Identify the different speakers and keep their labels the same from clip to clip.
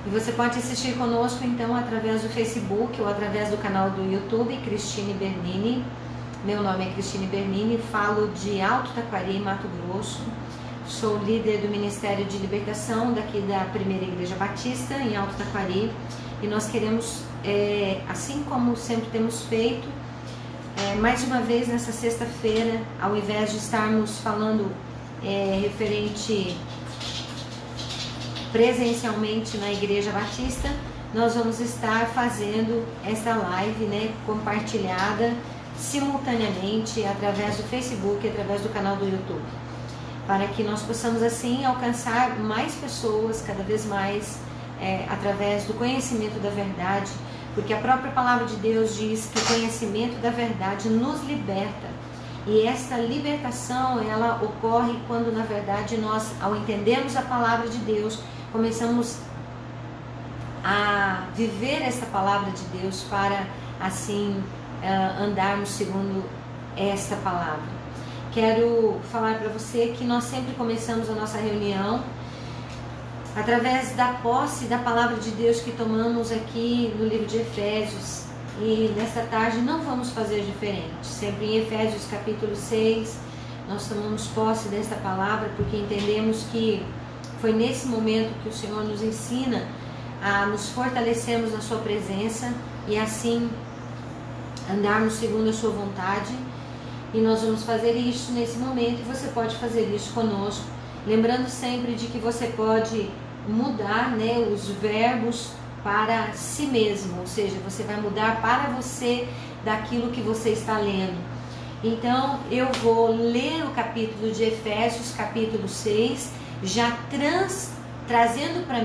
Speaker 1: E você pode assistir conosco então através do Facebook ou através do canal do YouTube, Cristine Bernini. Meu nome é Cristine Bernini, falo de Alto Taquari, Mato Grosso. Sou líder do Ministério de Libertação daqui da Primeira Igreja Batista, em Alto Taquari. E nós queremos, assim como sempre temos feito, mais uma vez nessa sexta-feira, ao invés de estarmos falando referente presencialmente na Igreja Batista, nós vamos estar fazendo essa live, compartilhada simultaneamente através do Facebook e através do canal do YouTube, para que nós possamos assim alcançar mais pessoas, cada vez mais, através do conhecimento da verdade, porque a própria palavra de Deus diz que o conhecimento da verdade nos liberta. E esta libertação, ela ocorre quando, na verdade, nós, ao entendermos a palavra de Deus, começamos a viver esta palavra de Deus para, assim, andarmos segundo esta palavra. Quero falar para você que nós sempre começamos a nossa reunião através da posse da palavra de Deus que tomamos aqui no livro de Efésios. E nesta tarde não vamos fazer diferente. Sempre em Efésios capítulo 6, nós tomamos posse desta palavra porque entendemos que foi nesse momento que o Senhor nos ensina a nos fortalecermos na sua presença e assim andarmos segundo a sua vontade. E nós vamos fazer isso nesse momento e você pode fazer isso conosco. Lembrando sempre de que você pode mudar os verbos para si mesmo, ou seja, você vai mudar para você daquilo que você está lendo. Então, eu vou ler o capítulo de Efésios, capítulo 6, já trazendo para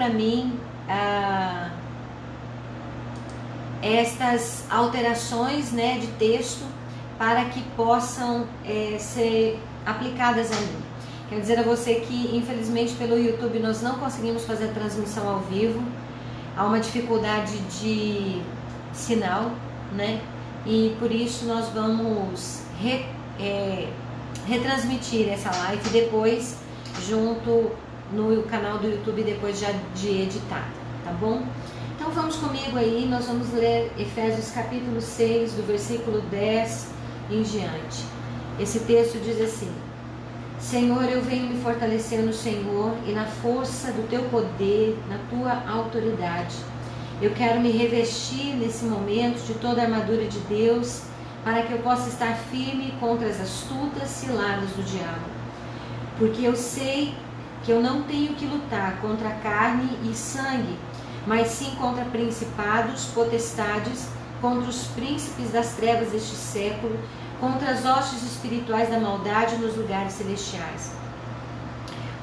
Speaker 1: mim estas alterações de texto para que possam ser aplicadas a mim. Quero dizer a você que, infelizmente, pelo YouTube nós não conseguimos fazer a transmissão ao vivo. Há uma dificuldade de sinal, E por isso nós vamos retransmitir essa live depois, junto no canal do YouTube, depois já de editar, tá bom? Então vamos comigo aí, nós vamos ler Efésios capítulo 6, do versículo 10 em diante. Esse texto diz assim: Senhor, eu venho me fortalecer no Senhor e na força do teu poder, na tua autoridade. Eu quero me revestir nesse momento de toda a armadura de Deus, para que eu possa estar firme contra as astutas ciladas do diabo. Porque eu sei que eu não tenho que lutar contra carne e sangue, mas sim contra principados, potestades, contra os príncipes das trevas deste século, contra as hostes espirituais da maldade nos lugares celestiais.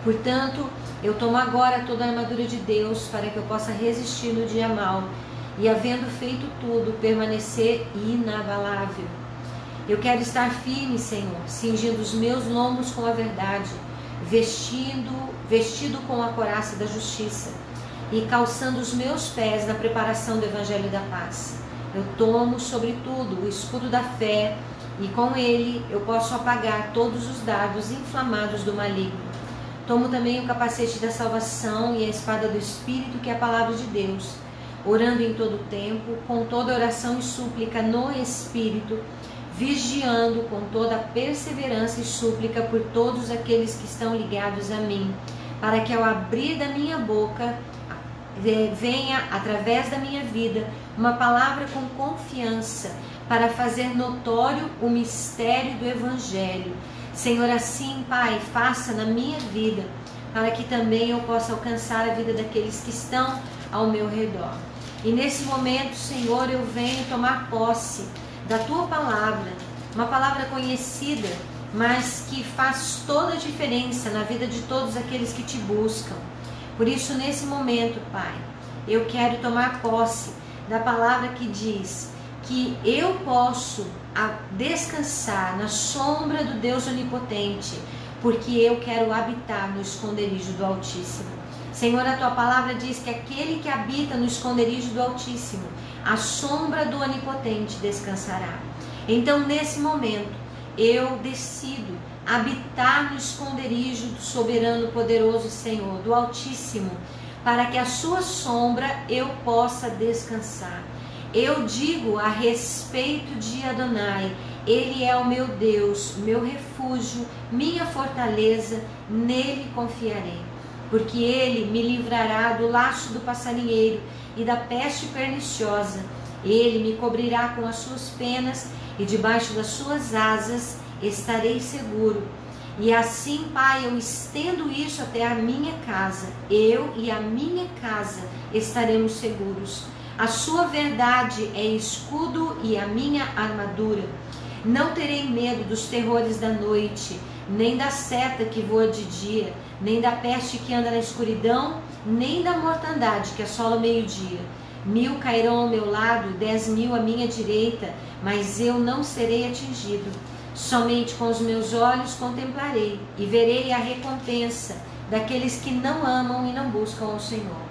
Speaker 1: Portanto, eu tomo agora toda a armadura de Deus para que eu possa resistir no dia mau e, havendo feito tudo, permanecer inabalável. Eu quero estar firme, Senhor, cingindo os meus lombos com a verdade, vestido com a couraça da justiça e calçando os meus pés na preparação do evangelho da paz. Eu tomo, sobretudo, o escudo da fé, e com ele eu posso apagar todos os dardos inflamados do maligno. Tomo também o capacete da salvação e a espada do Espírito, que é a palavra de Deus, orando em todo o tempo, com toda oração e súplica no Espírito, vigiando com toda perseverança e súplica por todos aqueles que estão ligados a mim, para que ao abrir da minha boca venha, através da minha vida, uma palavra com confiança, para fazer notório o mistério do Evangelho. Senhor, assim, Pai, faça na minha vida, para que também eu possa alcançar a vida daqueles que estão ao meu redor. E nesse momento, Senhor, eu venho tomar posse da Tua palavra, uma palavra conhecida, mas que faz toda a diferença na vida de todos aqueles que Te buscam. Por isso, nesse momento, Pai, eu quero tomar posse da palavra que diz que eu posso descansar na sombra do Deus Onipotente, porque eu quero habitar no esconderijo do Altíssimo. Senhor, a Tua palavra diz que aquele que habita no esconderijo do Altíssimo, a sombra do Onipotente descansará. Então, nesse momento, eu decido habitar no esconderijo do soberano poderoso Senhor, do Altíssimo, para que a sua sombra eu possa descansar. Eu digo a respeito de Adonai, Ele é o meu Deus, meu refúgio, minha fortaleza, nele confiarei. Porque Ele me livrará do laço do passarinheiro e da peste perniciosa. Ele me cobrirá com as suas penas e debaixo das suas asas estarei seguro. E assim, Pai, eu estendo isso até a minha casa. Eu e a minha casa estaremos seguros. A sua verdade é escudo e a minha armadura. Não terei medo dos terrores da noite, nem da seta que voa de dia, nem da peste que anda na escuridão, nem da mortandade que assola o meio-dia. 1000 cairão ao meu lado, 10.000 à minha direita, mas eu não serei atingido. Somente com os meus olhos contemplarei e verei a recompensa daqueles que não amam e não buscam o Senhor.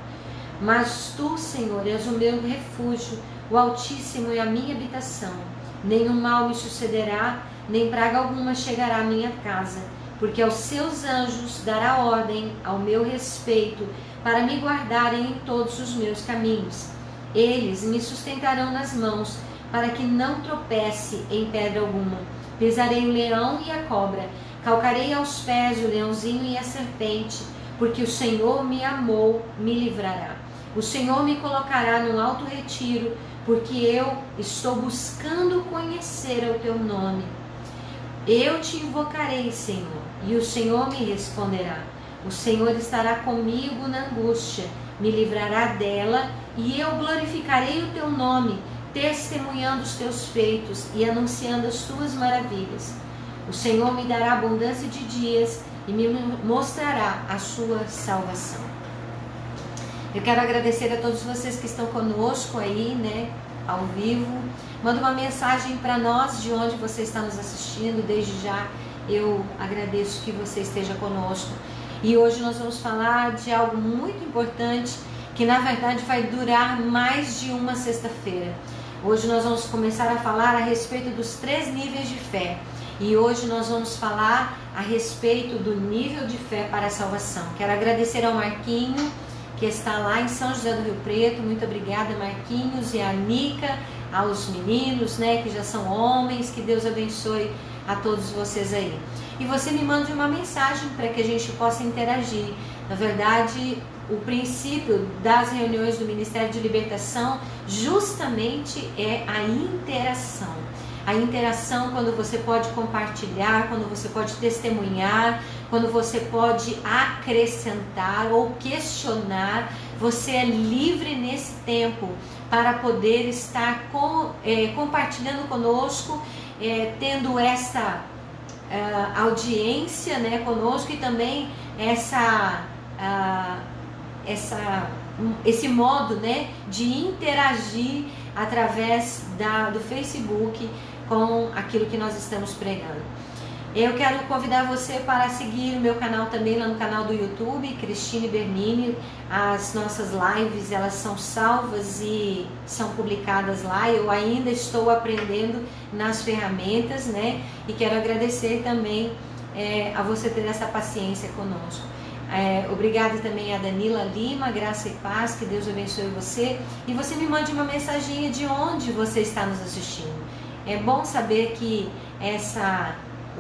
Speaker 1: Mas tu, Senhor, és o meu refúgio, o Altíssimo é a minha habitação. Nenhum mal me sucederá, nem praga alguma chegará à minha casa, porque aos seus anjos dará ordem ao meu respeito, para me guardarem em todos os meus caminhos. Eles me sustentarão nas mãos, para que não tropece em pedra alguma. Pisarei o leão e a cobra, calcarei aos pés o leãozinho e a serpente, porque o Senhor me amou, me livrará. O Senhor me colocará num alto retiro, porque eu estou buscando conhecer o teu nome. Eu te invocarei, Senhor, e o Senhor me responderá. O Senhor estará comigo na angústia, me livrará dela, e eu glorificarei o teu nome, testemunhando os teus feitos e anunciando as tuas maravilhas. O Senhor me dará abundância de dias e me mostrará a sua salvação. Eu quero agradecer a todos vocês que estão conosco aí, né, ao vivo. Manda uma mensagem para nós de onde você está nos assistindo. Desde já eu agradeço que você esteja conosco. E hoje nós vamos falar de algo muito importante, que na verdade vai durar mais de uma sexta-feira. Hoje nós vamos começar a falar a respeito dos 3 níveis de fé. E hoje nós vamos falar a respeito do nível de fé para a salvação. Quero agradecer ao Marquinho, que está lá em São José do Rio Preto. Muito obrigada, Marquinhos, e a Nica, aos meninos, né, que já são homens. Que Deus abençoe a todos vocês aí. E você me mande uma mensagem para que a gente possa interagir. Na verdade, o princípio das reuniões do Ministério de Libertação justamente é a interação. A interação quando você pode compartilhar, quando você pode testemunhar, quando você pode acrescentar ou questionar. Você é livre nesse tempo para poder estar compartilhando conosco, tendo essa audiência, né, conosco, e também esse modo, né, de interagir através do Facebook com aquilo que nós estamos pregando. Eu quero convidar você para seguir o meu canal também, lá no canal do YouTube, Cristine Bernini. As nossas lives, elas são salvas e são publicadas lá. Eu ainda estou aprendendo nas ferramentas, né? E quero agradecer também a você ter essa paciência conosco. Obrigada também a Danila Lima, graça e paz, que Deus abençoe você. E você me mande uma mensaginha de onde você está nos assistindo. É bom saber que essa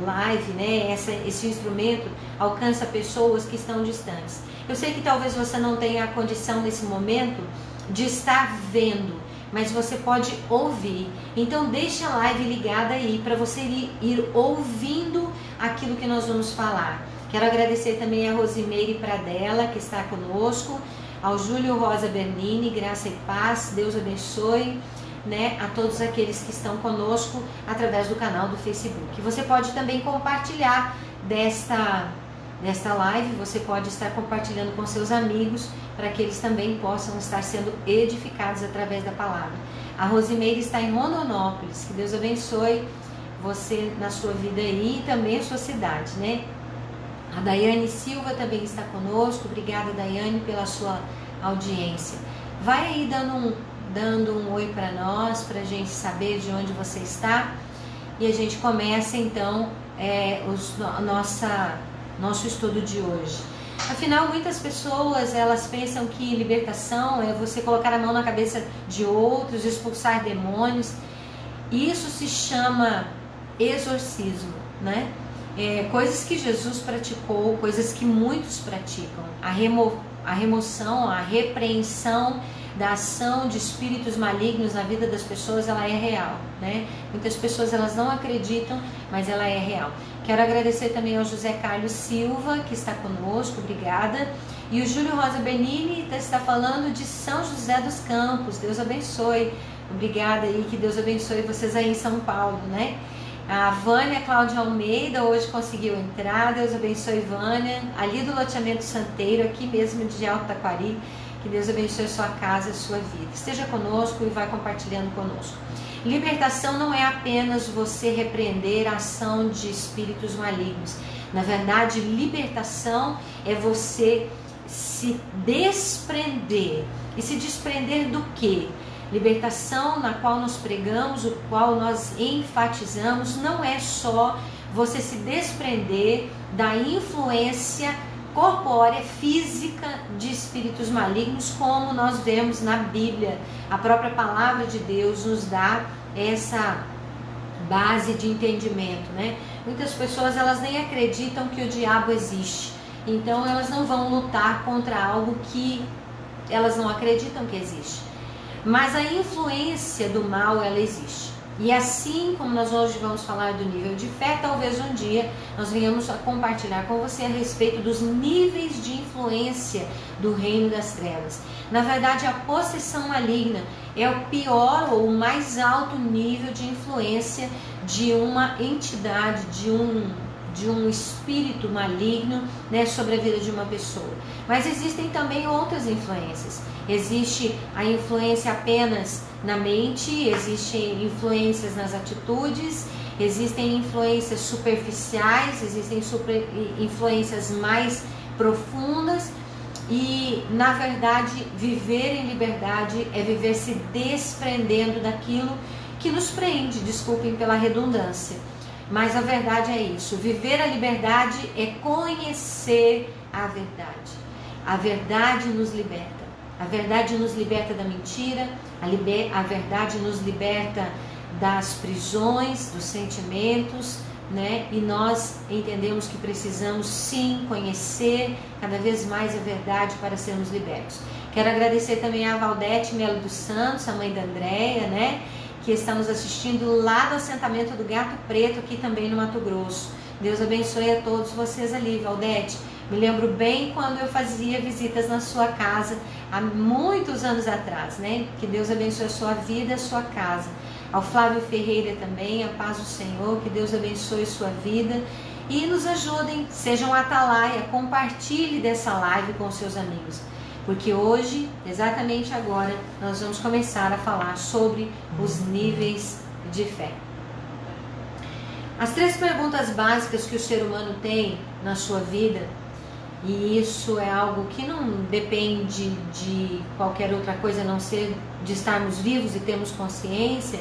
Speaker 1: live, né, esse instrumento alcança pessoas que estão distantes. Eu sei que talvez você não tenha a condição nesse momento de estar vendo, mas você pode ouvir. Então deixa a live ligada aí para você ir ouvindo aquilo que nós vamos falar. Quero agradecer também a Rosimeire Pradella, que está conosco, ao Júlio Rosa Bernini, graça e paz, Deus abençoe, né, a todos aqueles que estão conosco através do canal do Facebook. Você pode também compartilhar desta live, você pode estar compartilhando com seus amigos, para que eles também possam estar sendo edificados através da palavra. A Rosimeire está em Rondonópolis, que Deus abençoe você na sua vida aí e também a sua cidade, né? A Daiane Silva também está conosco. Obrigada, Daiane, pela sua audiência. Vai aí dando um oi para nós, para a gente saber de onde você está. e a gente começa então nosso estudo de hoje. Afinal, muitas pessoas elas pensam que libertação é você colocar a mão na cabeça de outros, expulsar demônios. Isso se chama exorcismo, né? Coisas que Jesus praticou, coisas que muitos praticam. A remoção, a repreensão da ação de espíritos malignos na vida das pessoas, ela é real, né? Muitas pessoas elas não acreditam, mas ela é real. Quero agradecer também ao José Carlos Silva, que está conosco, obrigada. E o Júlio Rosa Benini está falando de São José dos Campos, Deus abençoe. Obrigada aí, que Deus abençoe vocês aí em São Paulo, né? A Vânia Cláudia Almeida hoje conseguiu entrar, Deus abençoe Vânia. Ali do loteamento Santeiro, aqui mesmo de Alto Taquari, que Deus abençoe a sua casa, a sua vida. Esteja conosco e vai compartilhando conosco. Libertação não é apenas você repreender a ação de espíritos malignos. Na verdade, libertação é você se desprender. E se desprender do quê? Libertação na qual nós pregamos, o qual nós enfatizamos, não é só você se desprender da influência corpórea, física de espíritos malignos, como nós vemos na Bíblia. A própria palavra de Deus nos dá essa base de entendimento, né? Muitas pessoas elas nem acreditam que o diabo existe, então elas não vão lutar contra algo que elas não acreditam que existe. Mas a influência do mal, ela existe. E assim como nós hoje vamos falar do nível de fé, talvez um dia nós venhamos a compartilhar com você a respeito dos níveis de influência do reino das trevas. Na verdade, a possessão maligna é o pior ou o mais alto nível de influência de uma entidade, de um espírito maligno, né, sobre a vida de uma pessoa. Mas existem também outras influências. Existe a influência apenas na mente, existem influências nas atitudes, existem influências superficiais, existem influências mais profundas. E, na verdade, viver em liberdade é viver se desprendendo daquilo que nos prende, desculpem pela redundância. Mas a verdade é isso, viver a liberdade é conhecer a verdade. A verdade nos liberta. A verdade nos liberta da mentira, a verdade nos liberta das prisões, dos sentimentos, né? E nós entendemos que precisamos sim conhecer cada vez mais a verdade para sermos libertos. Quero agradecer também a Valdete Melo dos Santos, a mãe da Andréia, né? Que está nos assistindo lá do assentamento do Gato Preto, aqui também no Mato Grosso. Deus abençoe a todos vocês ali, Valdete. Me lembro bem quando eu fazia visitas na sua casa, há muitos anos atrás, né? Que Deus abençoe a sua vida e a sua casa. Ao Flávio Ferreira também, a paz do Senhor, que Deus abençoe a sua vida. E nos ajudem, sejam atalaia, compartilhe dessa live com seus amigos. Porque hoje, exatamente agora, nós vamos começar a falar sobre os níveis de fé. As 3 perguntas básicas que o ser humano tem na sua vida, e isso é algo que não depende de qualquer outra coisa a não ser de estarmos vivos e termos consciência,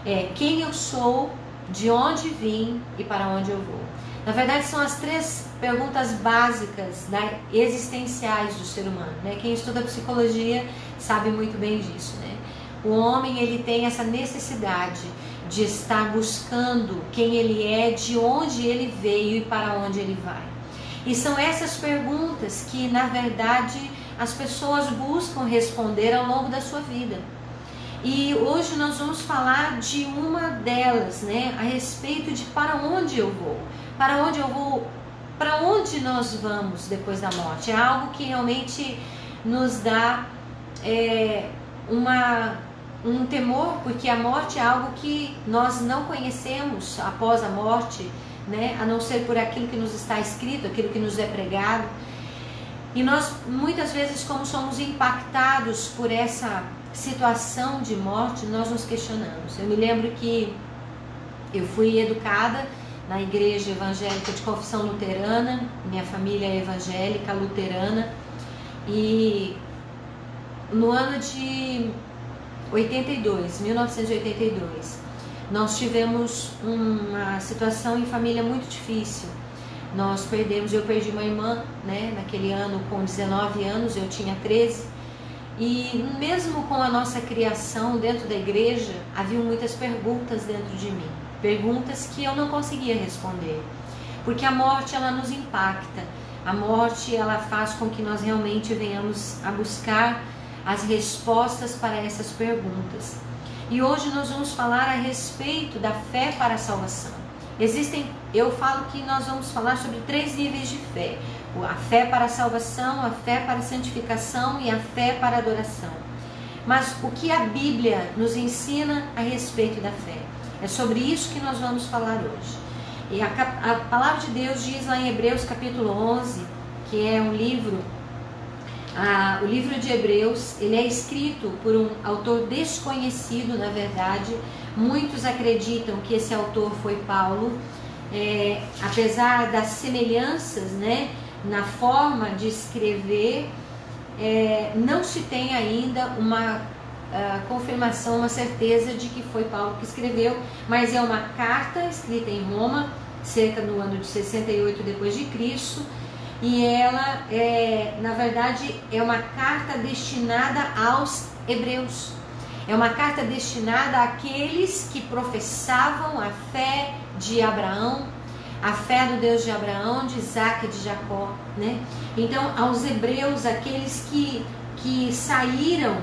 Speaker 1: é quem eu sou, de onde vim e para onde eu vou. Na verdade, são as 3 perguntas básicas, né, existenciais do ser humano, né? Quem estuda psicologia sabe muito bem disso, né? O homem, ele tem essa necessidade de estar buscando quem ele é, de onde ele veio e para onde ele vai. E são essas perguntas que, na verdade, as pessoas buscam responder ao longo da sua vida. E hoje nós vamos falar de uma delas, né, a respeito de para onde eu vou. Para onde eu vou, para onde nós vamos depois da morte. É algo que realmente nos dá um temor, porque a morte é algo que nós não conhecemos após a morte, né? A não ser por aquilo que nos está escrito, aquilo que nos é pregado. E nós, muitas vezes, como somos impactados por essa situação de morte, nós nos questionamos. Eu me lembro que eu fui educada na igreja evangélica de confissão luterana, minha família é evangélica luterana, e no ano de 1982, Nós tivemos uma situação em família muito difícil. Eu perdi uma irmã, né, naquele ano com 19 anos, eu tinha 13. E mesmo com a nossa criação dentro da igreja, haviam muitas perguntas dentro de mim. Perguntas que eu não conseguia responder. Porque a morte, ela nos impacta. A morte, ela faz com que nós realmente venhamos a buscar as respostas para essas perguntas. E hoje nós vamos falar a respeito da fé para a salvação. Eu falo que nós vamos falar sobre 3 níveis de fé. A fé para a salvação, a fé para a santificação e a fé para a adoração. Mas o que a Bíblia nos ensina a respeito da fé? É sobre isso que nós vamos falar hoje. E a palavra de Deus diz lá em Hebreus capítulo 11, que é um livro... o livro de Hebreus, ele é escrito por um autor desconhecido, na verdade. Muitos acreditam que esse autor foi Paulo. Apesar das semelhanças, né, na forma de escrever, não se tem ainda uma confirmação, uma certeza de que foi Paulo que escreveu, mas é uma carta escrita em Roma, cerca do ano de 68 depois de Cristo. E ela, na verdade, é uma carta destinada aos hebreus. É uma carta destinada àqueles que professavam a fé de Abraão, a fé do Deus de Abraão, de Isaac e de Jacó, né? Então, aos hebreus, aqueles que saíram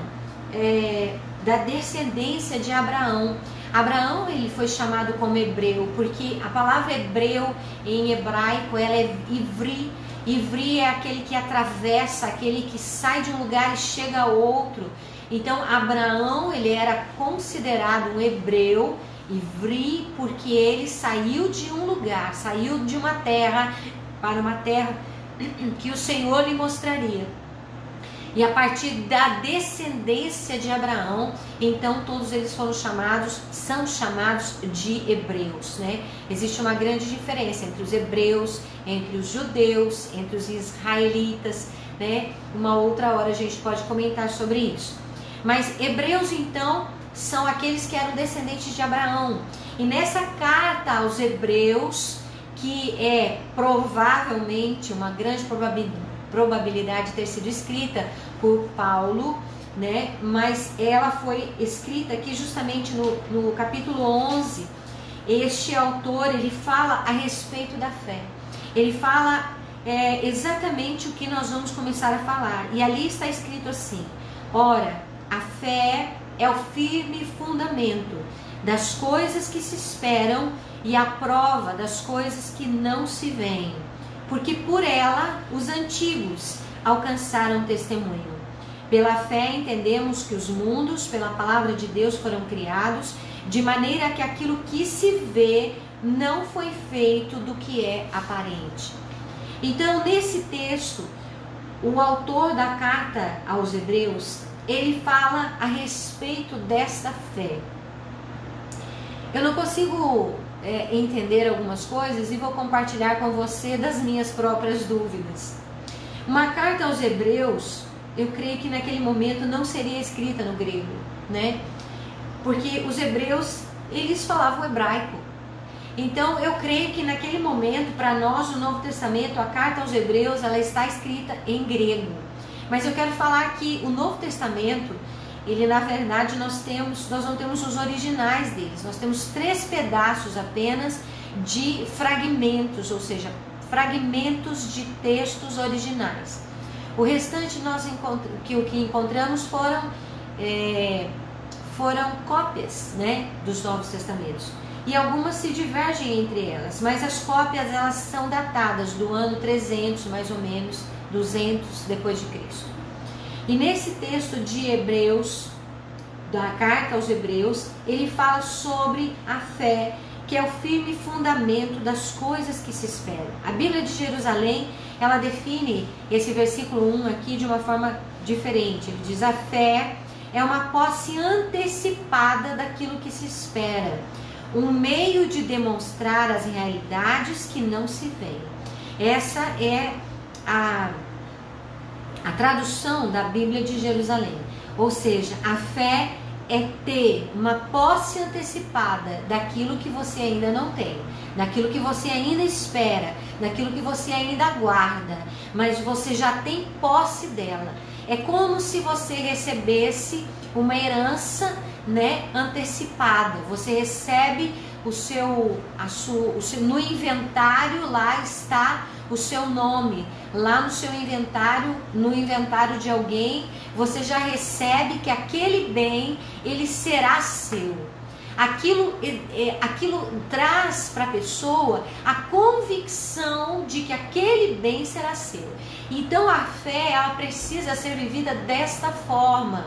Speaker 1: da descendência de Abraão. Abraão, ele foi chamado como hebreu, porque a palavra hebreu em hebraico, ela é ivri. Ivri é aquele que atravessa, aquele que sai de um lugar e chega a outro. Então, Abraão, ele era considerado um hebreu, ivri, porque ele saiu de um lugar, saiu de uma terra para uma terra que o Senhor lhe mostraria. E a partir da descendência de Abraão, então todos eles são chamados de hebreus, né? Existe uma grande diferença entre os hebreus, entre os judeus, entre os israelitas, né? Uma outra hora a gente pode comentar sobre isso. Mas hebreus, então, são aqueles que eram descendentes de Abraão. E nessa carta aos hebreus, que é provavelmente uma grande probabilidade de ter sido escrita por Paulo, né? Mas ela foi escrita aqui justamente no capítulo 11. Este autor, ele fala a respeito da fé. Ele fala exatamente o que nós vamos começar a falar. E ali está escrito assim: ora, a fé é o firme fundamento das coisas que se esperam e a prova das coisas que não se veem. Porque por ela os antigos alcançaram testemunho. Pela fé entendemos que os mundos, pela palavra de Deus, foram criados, de maneira que aquilo que se vê não foi feito do que é aparente. Então, nesse texto, o autor da carta aos Hebreus, ele fala a respeito desta fé. Eu não consigo entender algumas coisas e vou compartilhar com você das minhas próprias dúvidas. Uma carta aos Hebreus, eu creio que naquele momento não seria escrita no grego, né? Porque os hebreus, eles falavam hebraico. Então, eu creio que naquele momento, para nós, no Novo Testamento, a carta aos Hebreus, ela está escrita em grego. Mas eu quero falar que o Novo Testamento, ele, na verdade, nós não temos os originais deles. Nós temos 3 pedaços apenas de fragmentos, ou seja, fragmentos de textos originais. O restante o que encontramos foram cópias, né, dos Novos Testamentos. E algumas se divergem entre elas, mas as cópias, elas são datadas do ano 300, mais ou menos, 200 depois de Cristo. E nesse texto de Hebreus, da carta aos Hebreus, ele fala sobre a fé, que é o firme fundamento das coisas que se esperam. A Bíblia de Jerusalém, ela define esse versículo 1 aqui de uma forma diferente. Ele diz: a fé é uma posse antecipada daquilo que se espera, um meio de demonstrar as realidades que não se veem. Essa é a tradução da Bíblia de Jerusalém. Ou seja, a fé é ter uma posse antecipada daquilo que você ainda não tem, daquilo que você ainda espera, daquilo que você ainda aguarda, mas você já tem posse dela. É como se você recebesse uma herança, né, antecipada. Você recebe no inventário, lá está o seu nome, lá no seu inventário, no inventário de alguém, você já recebe que aquele bem, ele será seu. Aquilo traz para a pessoa a convicção de que aquele bem será seu. Então a fé, ela precisa ser vivida desta forma,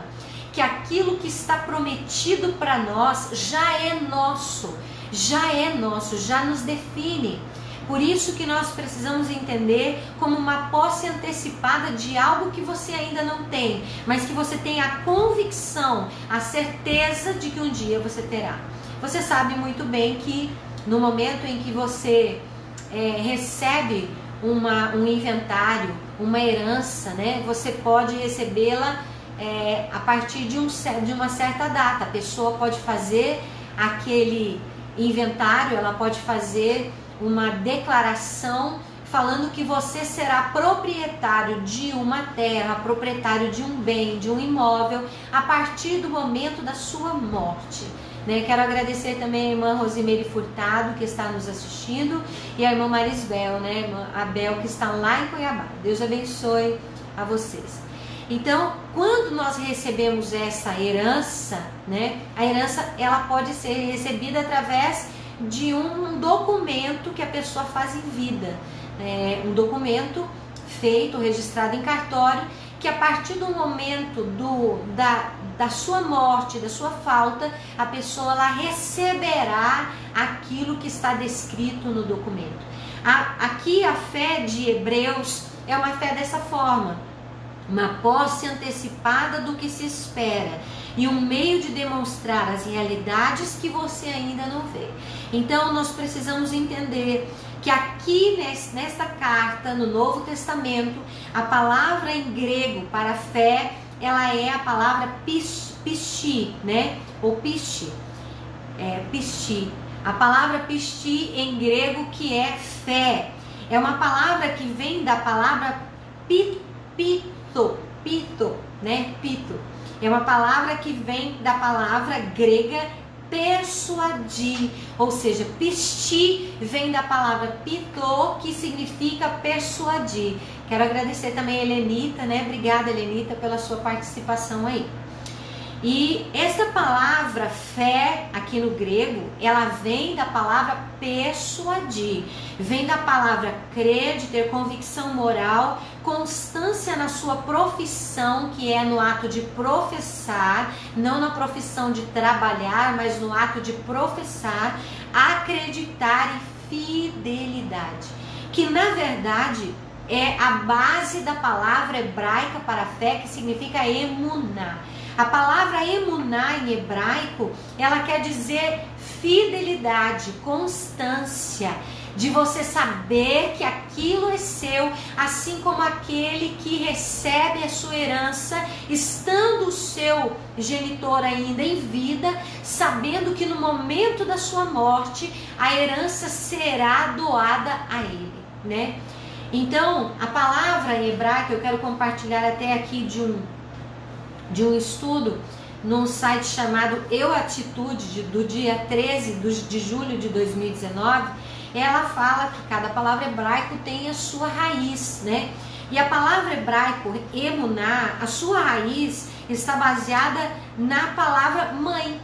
Speaker 1: que aquilo que está prometido para nós já é nosso, já nos define. Por isso que nós precisamos entender como uma posse antecipada de algo que você ainda não tem, mas que você tem a convicção, a certeza de que um dia você terá. Você sabe muito bem que no momento em que você recebe um inventário, uma herança, né, você pode recebê-la a partir de uma certa data. A pessoa pode fazer aquele inventário, ela pode fazer uma declaração falando que você será proprietário de uma terra, proprietário de um bem, de um imóvel, a partir do momento da sua morte. Né? Quero agradecer também a irmã Rosimeire Furtado, que está nos assistindo, e a irmã Marisbel, né? A irmã Abel, que está lá em Cuiabá. Deus abençoe a vocês. Então, quando nós recebemos essa herança, né? A herança, ela pode ser recebida através de um documento que a pessoa faz em vida, um documento feito, registrado em cartório, que a partir do momento da sua morte, da sua falta, a pessoa ela receberá aquilo que está descrito no documento. Aqui a fé de Hebreus é uma fé dessa forma, uma posse antecipada do que se espera e um meio de demonstrar as realidades que você ainda não vê. Então nós precisamos entender que aqui nesta carta, no Novo Testamento, a palavra em grego para fé, ela é a palavra pisti, né? Ou pisti. Pisti. A palavra pisti em grego, que é fé, é uma palavra que vem da palavra pito, né? Pito. É uma palavra que vem da palavra grega persuadir, ou seja, pisti vem da palavra pito, que significa persuadir. Quero agradecer também a Helenita, né? Obrigada, Helenita, pela sua participação aí. E essa palavra fé, aqui no grego, ela vem da palavra persuadir, vem da palavra crer, de ter convicção moral, constância na sua profissão, que é no ato de professar, não na profissão de trabalhar, mas no ato de professar, acreditar e fidelidade, que na verdade é a base da palavra hebraica para fé, que significa emuná. A palavra emuná em hebraico, ela quer dizer fidelidade, constância, de você saber que aquilo é seu, assim como aquele que recebe a sua herança, estando o seu genitor ainda em vida, sabendo que no momento da sua morte, a herança será doada a ele, né? Então, a palavra em hebraico, eu quero compartilhar até aqui de um estudo num site chamado Eu Atitude, do dia 13 de julho de 2019, ela fala que cada palavra hebraico tem a sua raiz, né? E a palavra hebraico emuná, a sua raiz está baseada na palavra mãe,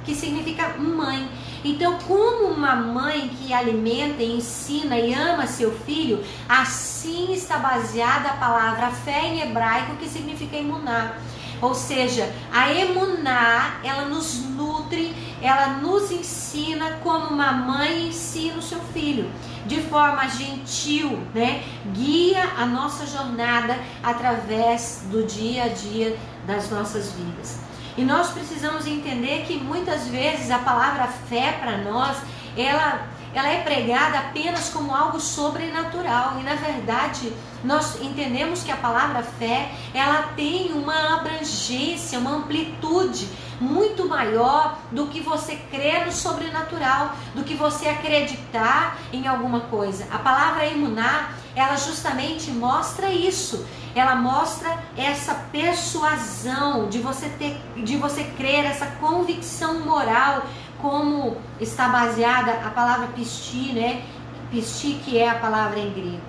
Speaker 1: que significa mãe. Então, como uma mãe que alimenta, ensina e ama seu filho, assim está baseada a palavra fé em hebraico, que significa emuná. Ou seja, a emuná, ela nos nutre, ela nos ensina como uma mãe ensina o seu filho, de forma gentil, né? Guia a nossa jornada através do dia a dia das nossas vidas. E nós precisamos entender que muitas vezes a palavra fé para nós, ela ela é pregada apenas como algo sobrenatural. E na verdade, nós entendemos que a palavra fé, ela tem uma abrangência, uma amplitude muito maior do que você crer no sobrenatural, do que você acreditar em alguma coisa. A palavra emuná, ela justamente mostra isso. Ela mostra essa persuasão de você crer, essa convicção moral, como está baseada a palavra pisti, né? Pisti, que é a palavra em grego.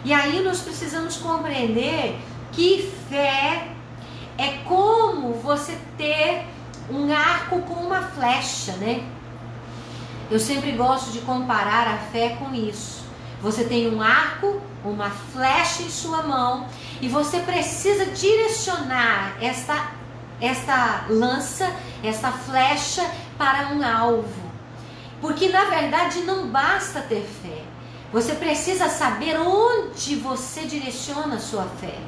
Speaker 1: E aí nós precisamos compreender que fé é como você ter um arco com uma flecha, né? Eu sempre gosto de comparar a fé com isso. Você tem um arco, uma flecha em sua mão, e você precisa direcionar esta lança, esta flecha para um alvo. Porque na verdade não basta ter fé. Você precisa saber onde você direciona a sua fé.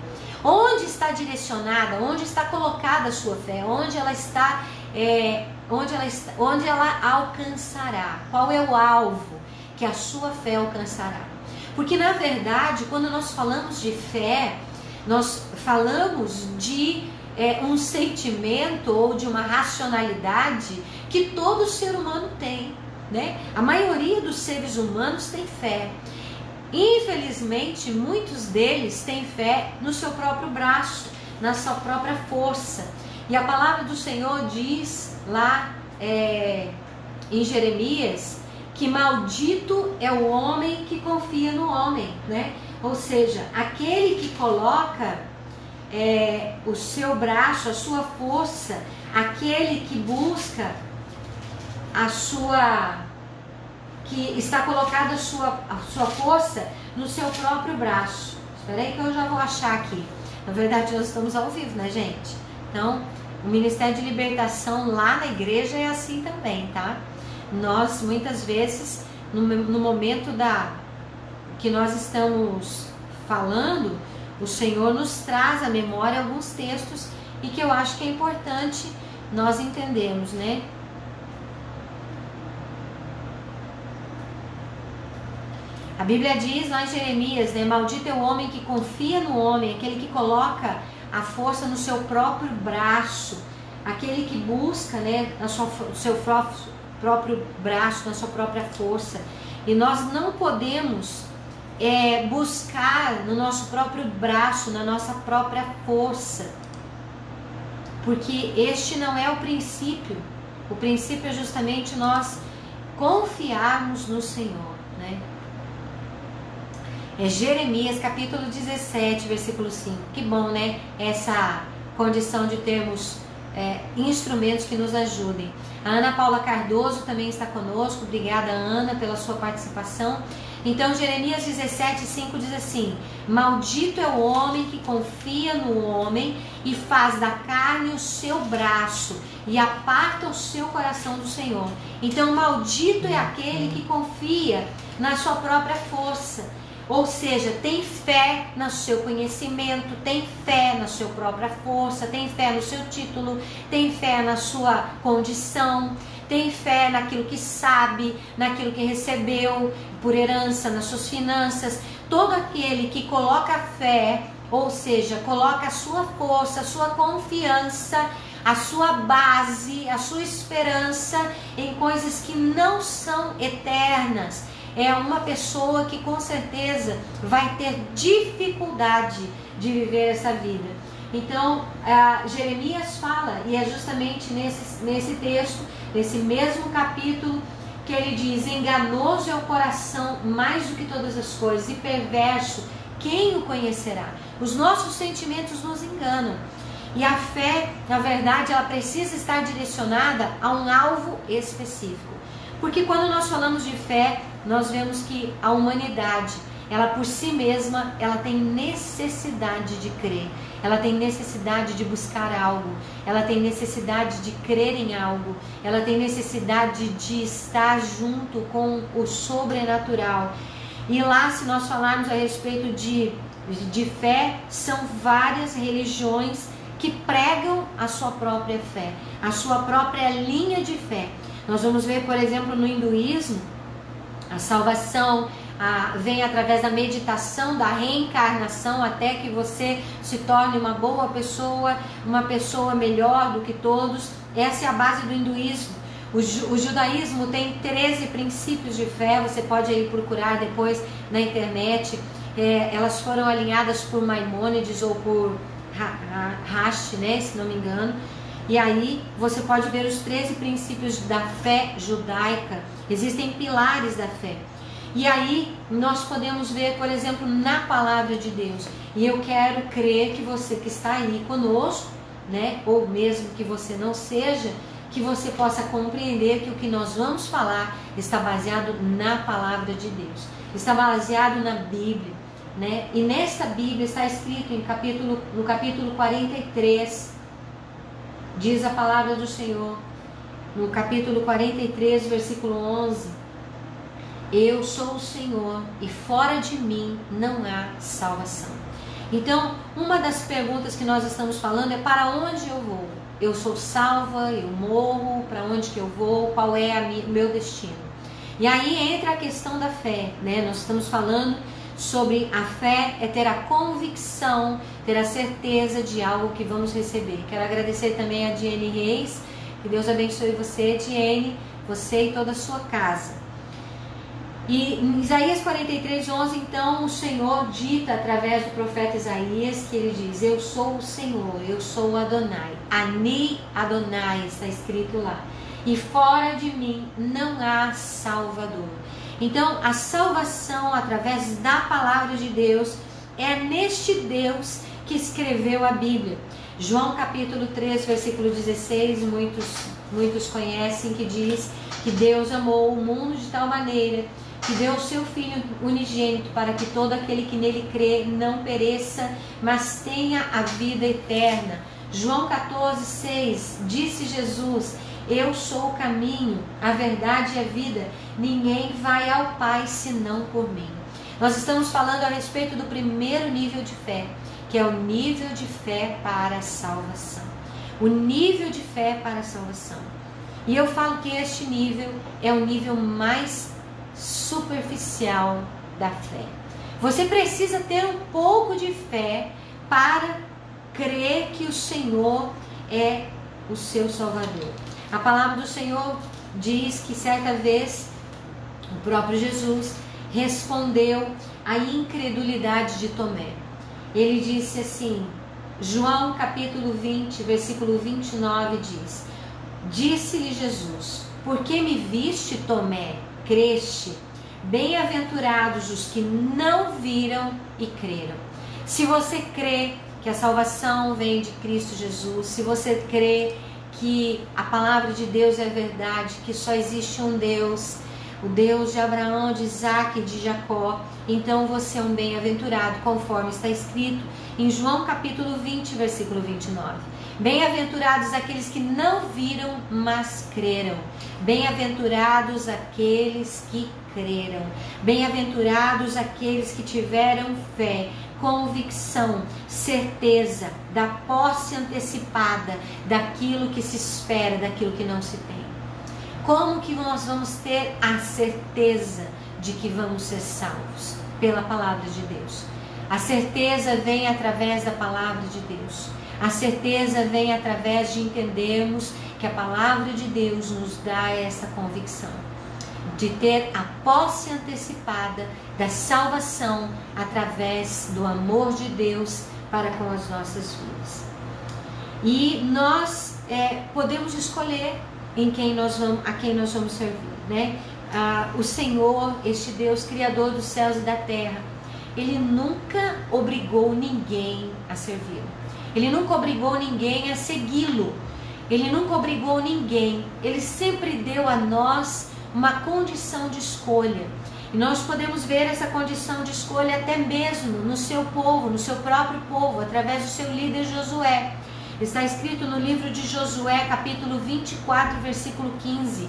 Speaker 1: Onde está direcionada, onde está colocada a sua fé, onde ela está, onde ela alcançará. Qual é o alvo que a sua fé alcançará? Porque na verdade, quando nós falamos de fé, nós falamos de um sentimento ou de uma racionalidade que todo ser humano tem, né? A maioria dos seres humanos tem fé. Infelizmente, muitos deles têm fé no seu próprio braço, na sua própria força. E a palavra do Senhor diz lá em Jeremias que maldito é o homem que confia no homem, né? Ou seja, aquele que coloca o seu braço, a sua força, aquele que busca que está colocada a sua força no seu próprio braço. Espera aí que eu já vou achar aqui. Na verdade, nós estamos ao vivo, né, gente? Então, o Ministério de Libertação lá na igreja é assim também, tá? Nós, muitas vezes, no momento que nós estamos falando, o Senhor nos traz à memória alguns textos e que eu acho que é importante nós entendermos, né? A Bíblia diz lá em Jeremias, né? Maldito é o homem que confia no homem, aquele que coloca a força no seu próprio braço, aquele que busca, né, no seu próprio braço, na sua própria força. E nós não podemos buscar no nosso próprio braço, na nossa própria força, porque este não é o princípio. O princípio é justamente nós confiarmos no Senhor, né? É Jeremias capítulo 17, versículo 5. Que bom, né? Essa condição de termos instrumentos que nos ajudem. A Ana Paula Cardoso também está conosco. Obrigada, Ana, pela sua participação. Então, Jeremias 17, 5 diz assim: maldito é o homem que confia no homem e faz da carne o seu braço e aparta o seu coração do Senhor. Então, maldito é aquele que confia na sua própria força. Ou seja, tem fé no seu conhecimento, tem fé na sua própria força, tem fé no seu título, tem fé na sua condição, tem fé naquilo que sabe, naquilo que recebeu por herança, nas suas finanças. Todo aquele que coloca fé, ou seja, coloca a sua força, a sua confiança, a sua base, a sua esperança em coisas que não são eternas, é uma pessoa que com certeza vai ter dificuldade de viver essa vida. Então, Jeremias fala, e é justamente nesse texto, nesse mesmo capítulo, que ele diz: enganoso é o coração mais do que todas as coisas, e perverso, quem o conhecerá? Os nossos sentimentos nos enganam. E a fé, na verdade, ela precisa estar direcionada a um alvo específico. Porque quando nós falamos de fé, nós vemos que a humanidade, ela por si mesma, ela tem necessidade de crer. Ela tem necessidade de buscar algo. Ela tem necessidade de crer em algo. Ela tem necessidade de estar junto com o sobrenatural. E lá, se nós falarmos a respeito de fé, são várias religiões que pregam a sua própria fé, a sua própria linha de fé. Nós vamos ver, por exemplo, no hinduísmo, A salvação vem através da meditação, da reencarnação, até que você se torne uma boa pessoa, uma pessoa melhor do que todos. Essa é a base do hinduísmo. O judaísmo tem 13 princípios de fé, você pode aí procurar depois na internet. Elas foram alinhadas por Maimônides ou por Rashi, né, se não me engano. E aí você pode ver os 13 princípios da fé judaica. Existem pilares da fé. E aí nós podemos ver, por exemplo, na palavra de Deus. E eu quero crer que você que está aí conosco, né, ou mesmo que você não seja, que você possa compreender que o que nós vamos falar está baseado na palavra de Deus. Está baseado na Bíblia, né? E nesta Bíblia está escrito no capítulo 43, diz a palavra do Senhor, no capítulo 43, versículo 11: eu sou o Senhor e fora de mim não há salvação. Então, uma das perguntas que nós estamos falando é: para onde eu vou? Eu sou salva, eu morro, para onde que eu vou, qual é o meu destino? E aí entra a questão da fé, né? Nós estamos falando sobre a fé, é ter a convicção, ter a certeza de algo que vamos receber. Quero agradecer também a Diene Reis, que Deus abençoe você, Diene, você e toda a sua casa. E em Isaías 43, 11, então o Senhor dita através do profeta Isaías, que ele diz: eu sou o Senhor, eu sou o Adonai. Ani Adonai está escrito lá. E fora de mim não há Salvador. Então a salvação através da palavra de Deus é neste Deus que escreveu a Bíblia. João capítulo 3, versículo 16, muitos conhecem, que diz que Deus amou o mundo de tal maneira que deu o seu Filho unigênito para que todo aquele que nele crê não pereça, mas tenha a vida eterna. João 14, 6, disse Jesus: eu sou o caminho, a verdade e a vida, ninguém vai ao Pai senão por mim. Nós estamos falando a respeito do primeiro nível de fé, que é o nível de fé para a salvação. O nível de fé para a salvação. E eu falo que este nível é o nível mais superficial da fé. Você precisa ter um pouco de fé para crer que o Senhor é o seu Salvador. A palavra do Senhor diz que certa vez o próprio Jesus respondeu à incredulidade de Tomé. Ele disse assim, João capítulo 20, versículo 29 diz: disse-lhe Jesus: por que me viste, Tomé? Creste? Bem-aventurados os que não viram e creram. Se você crê que a salvação vem de Cristo Jesus, se você crê que a palavra de Deus é verdade, que só existe um Deus, o Deus de Abraão, de Isaac e de Jacó, então você é um bem-aventurado, conforme está escrito em João capítulo 20, versículo 29. Bem-aventurados aqueles que não viram, mas creram. Bem-aventurados aqueles que creram. Bem-aventurados aqueles que tiveram fé, convicção, certeza da posse antecipada daquilo que se espera, daquilo que não se tem. Como que nós vamos ter a certeza de que vamos ser salvos? Pela palavra de Deus. A certeza vem através da palavra de Deus. A certeza vem através de entendermos que a palavra de Deus nos dá essa convicção de ter a posse antecipada da salvação através do amor de Deus para com as nossas vidas. E nós podemos escolher a quem nós vamos servir, né? O Senhor, este Deus criador dos céus e da terra, Ele nunca obrigou ninguém a servi-lo. Ele nunca obrigou ninguém a segui-lo. Ele nunca obrigou ninguém. Ele sempre deu a nós uma condição de escolha. E nós podemos ver essa condição de escolha até mesmo no seu povo, no seu próprio povo, através do seu líder Josué. Está escrito no livro de Josué, capítulo 24, versículo 15.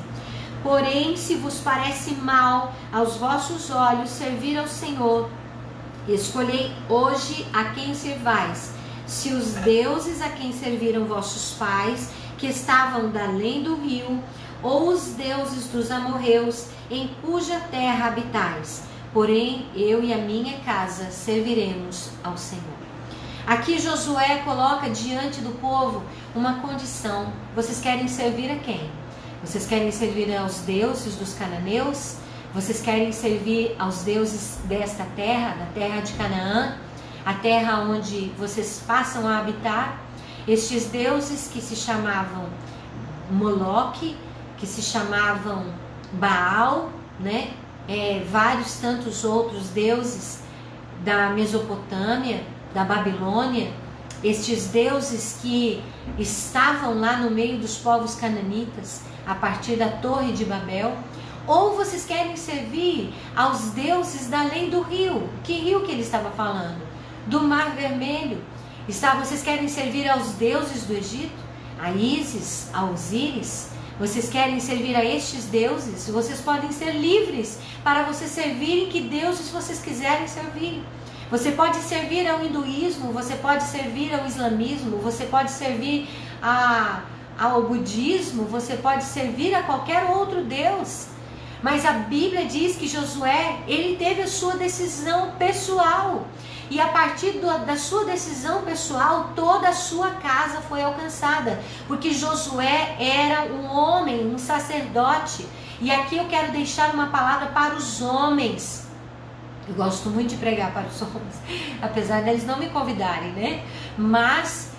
Speaker 1: Porém, se vos parece mal aos vossos olhos servir ao Senhor, escolhei hoje a quem servais. Se os deuses a quem serviram vossos pais, que estavam da além do rio, ou os deuses dos amorreus, em cuja terra habitais. Porém, eu e a minha casa serviremos ao Senhor. Aqui Josué coloca diante do povo uma condição. Vocês querem servir a quem? Vocês querem servir aos deuses dos cananeus? Vocês querem servir aos deuses desta terra, da terra de Canaã, a terra onde vocês passam a habitar? Estes deuses que se chamavam Moloque, que se chamavam Baal, né? Vários tantos outros deuses da Mesopotâmia, da Babilônia, estes deuses que estavam lá no meio dos povos cananitas, a partir da Torre de Babel. Ou vocês querem servir aos deuses da lei do rio? Que rio que ele estava falando? Do Mar Vermelho. Vocês querem servir aos deuses do Egito? A Ísis, a Osíris? Vocês querem servir a estes deuses? Vocês podem ser livres para vocês servirem que deuses vocês quiserem servir. Você pode servir ao hinduísmo, você pode servir ao islamismo, você pode servir ao budismo, você pode servir a qualquer outro deus. Mas a Bíblia diz que Josué, ele teve a sua decisão pessoal. E a partir da sua decisão pessoal, toda a sua casa foi alcançada. Porque Josué era um homem, um sacerdote. E aqui eu quero deixar uma palavra para os homens. Eu gosto muito de pregar para os homens, apesar deles não me convidarem, né? Mas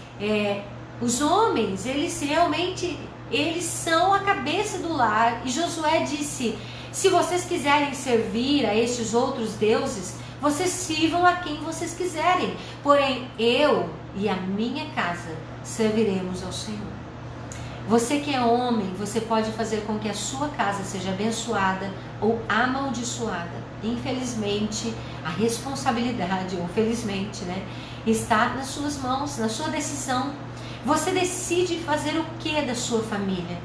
Speaker 1: os homens, eles realmente, eles são a cabeça do lar. E Josué disse: se vocês quiserem servir a estes outros deuses, vocês sirvam a quem vocês quiserem. Porém, eu e a minha casa serviremos ao Senhor. Você que é homem, você pode fazer com que a sua casa seja abençoada ou amaldiçoada. Infelizmente, a responsabilidade, ou felizmente, né, está nas suas mãos, na sua decisão. Você decide fazer o que da sua família,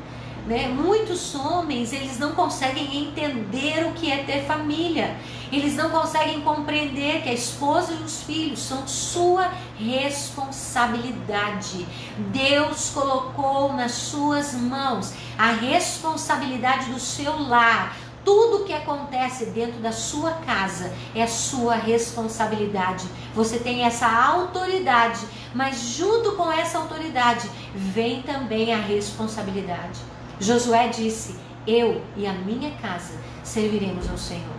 Speaker 1: né? Muitos homens, eles não conseguem entender o que é ter família. Eles não conseguem compreender que a esposa e os filhos são sua responsabilidade. Deus colocou nas suas mãos a responsabilidade do seu lar. Tudo que acontece dentro da sua casa é sua responsabilidade. Você tem essa autoridade, mas junto com essa autoridade vem também a responsabilidade. Josué disse: eu e a minha casa serviremos ao Senhor.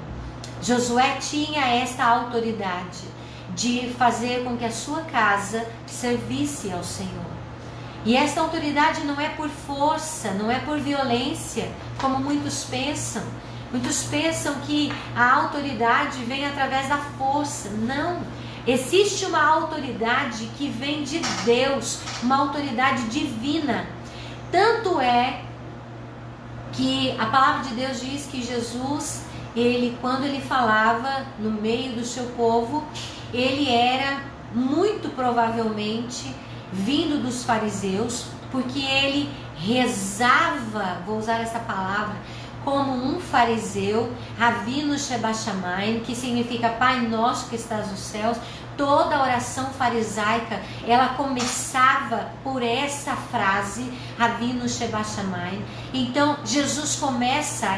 Speaker 1: Josué tinha esta autoridade de fazer com que a sua casa servisse ao Senhor. E esta autoridade não é por força, não é por violência, como muitos pensam. Muitos pensam que a autoridade vem através da força. Não. Existe uma autoridade que vem de Deus, uma autoridade divina. Tanto é que a palavra de Deus diz que Jesus, quando ele falava no meio do seu povo, ele era muito provavelmente vindo dos fariseus, porque ele rezava, vou usar essa palavra, como um fariseu, Ravino Sheba Shamayim, que significa Pai Nosso que estás nos céus. Toda a oração farisaica, ela começava por essa frase, Ravino Sheba Shamayim. Então, Jesus começa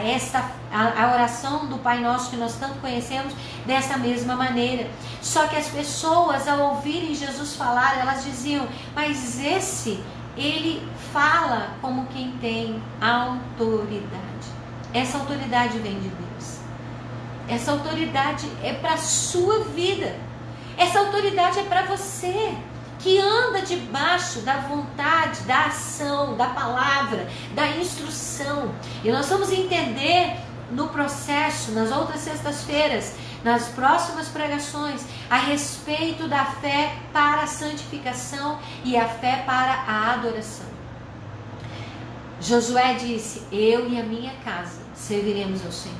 Speaker 1: a oração do Pai Nosso que nós tanto conhecemos dessa mesma maneira. Só que as pessoas, ao ouvirem Jesus falar, elas diziam: mas ele fala como quem tem autoridade. Essa autoridade vem de Deus. Essa autoridade é para a sua vida. Essa autoridade é para você, que anda debaixo da vontade, da ação, da palavra, da instrução. E nós vamos entender no processo, nas outras sextas-feiras, nas próximas pregações, a respeito da fé para a santificação e a fé para a adoração. Josué disse: eu e a minha casa serviremos ao Senhor.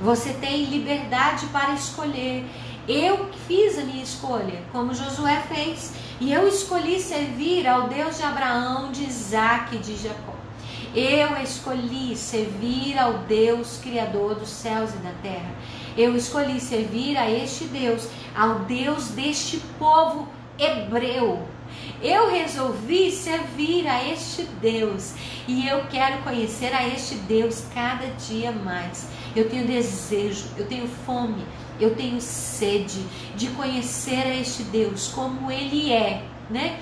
Speaker 1: Você tem liberdade para escolher. Eu fiz a minha escolha, como Josué fez, e eu escolhi servir ao Deus de Abraão, de Isaac e de Jacó. Eu escolhi servir ao Deus Criador dos céus e da terra. Eu escolhi servir a este Deus, ao Deus deste povo hebreu. Eu resolvi servir a este Deus e eu quero conhecer a este Deus cada dia mais. Eu tenho desejo, eu tenho fome, eu tenho sede de conhecer a este Deus como Ele é, né?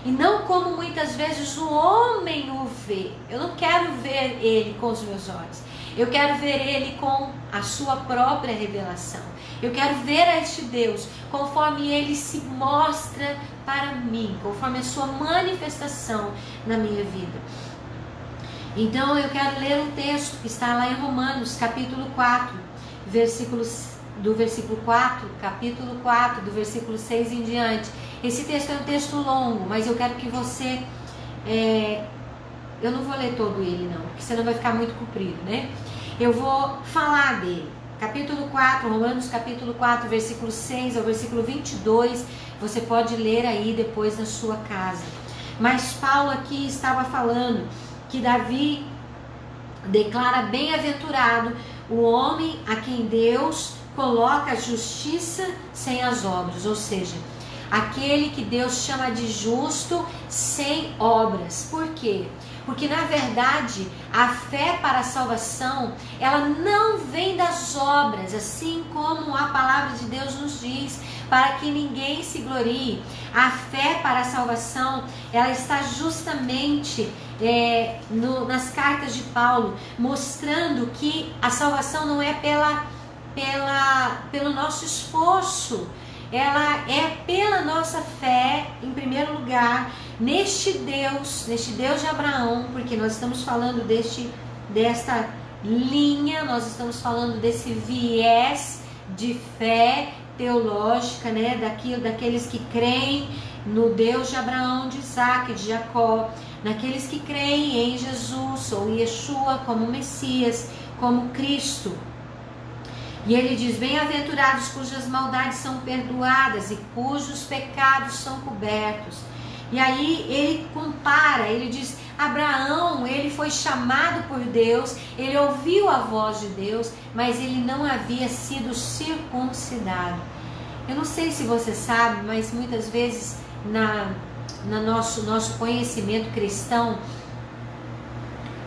Speaker 1: E não como muitas vezes o homem o vê. Eu não quero ver Ele com os meus olhos. Eu quero ver Ele com a sua própria revelação. Eu quero ver a este Deus conforme Ele se mostra para mim, conforme a sua manifestação na minha vida. Então eu quero ler um texto que está lá em Romanos, capítulo 4, do versículo 4, capítulo 4, do versículo 6 em diante. Esse texto é um texto longo, mas eu quero que você... eu não vou ler todo ele não, porque senão vai ficar muito comprido, né? Eu vou falar dele. Capítulo 4, Romanos capítulo 4, versículo 6 ao versículo 22, você pode ler aí depois na sua casa. Mas Paulo aqui estava falando que Davi declara bem-aventurado o homem a quem Deus coloca a justiça sem as obras, ou seja, aquele que Deus chama de justo sem obras. Por quê? Porque na verdade a fé para a salvação, ela não vem das obras, assim como a palavra de Deus nos diz, para que ninguém se glorie. A fé para a salvação, ela está justamente nas cartas de Paulo, mostrando que a salvação não é pelo nosso esforço, ela é pela nossa fé, em primeiro lugar, neste Deus de Abraão, porque nós estamos falando desta linha, nós estamos falando desse viés de fé teológica, né, daqueles que creem no Deus de Abraão, de Isaac, de Jacó, naqueles que creem em Jesus ou Yeshua como Messias, como Cristo. E ele diz, bem-aventurados cujas maldades são perdoadas e cujos pecados são cobertos. E aí ele compara, ele diz, Abraão, ele foi chamado por Deus, ele ouviu a voz de Deus, mas ele não havia sido circuncidado. Eu não sei se você sabe, mas muitas vezes no nosso conhecimento cristão,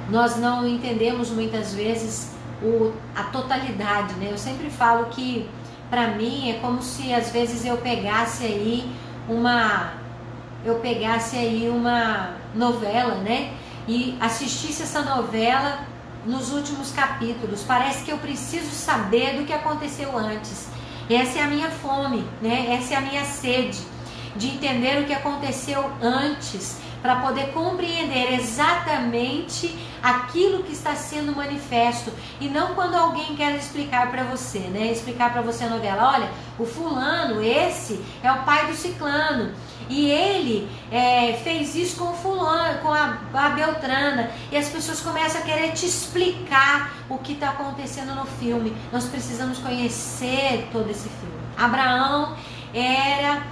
Speaker 1: nós não entendemos muitas vezes a totalidade, né? Eu sempre falo que para mim é como se às vezes eu pegasse aí uma novela, né? E assistisse essa novela nos últimos capítulos. Parece que eu preciso saber do que aconteceu antes. Essa é a minha fome, né? Essa é a minha sede de entender o que aconteceu antes, para poder compreender exatamente aquilo que está sendo manifesto, e não quando alguém quer explicar para você, né? Explicar para você a novela, olha, o fulano, esse é o pai do ciclano, e ele fez isso com o fulano, com a Beltrana, e as pessoas começam a querer te explicar o que está acontecendo no filme. Nós precisamos conhecer todo esse filme. Abraão era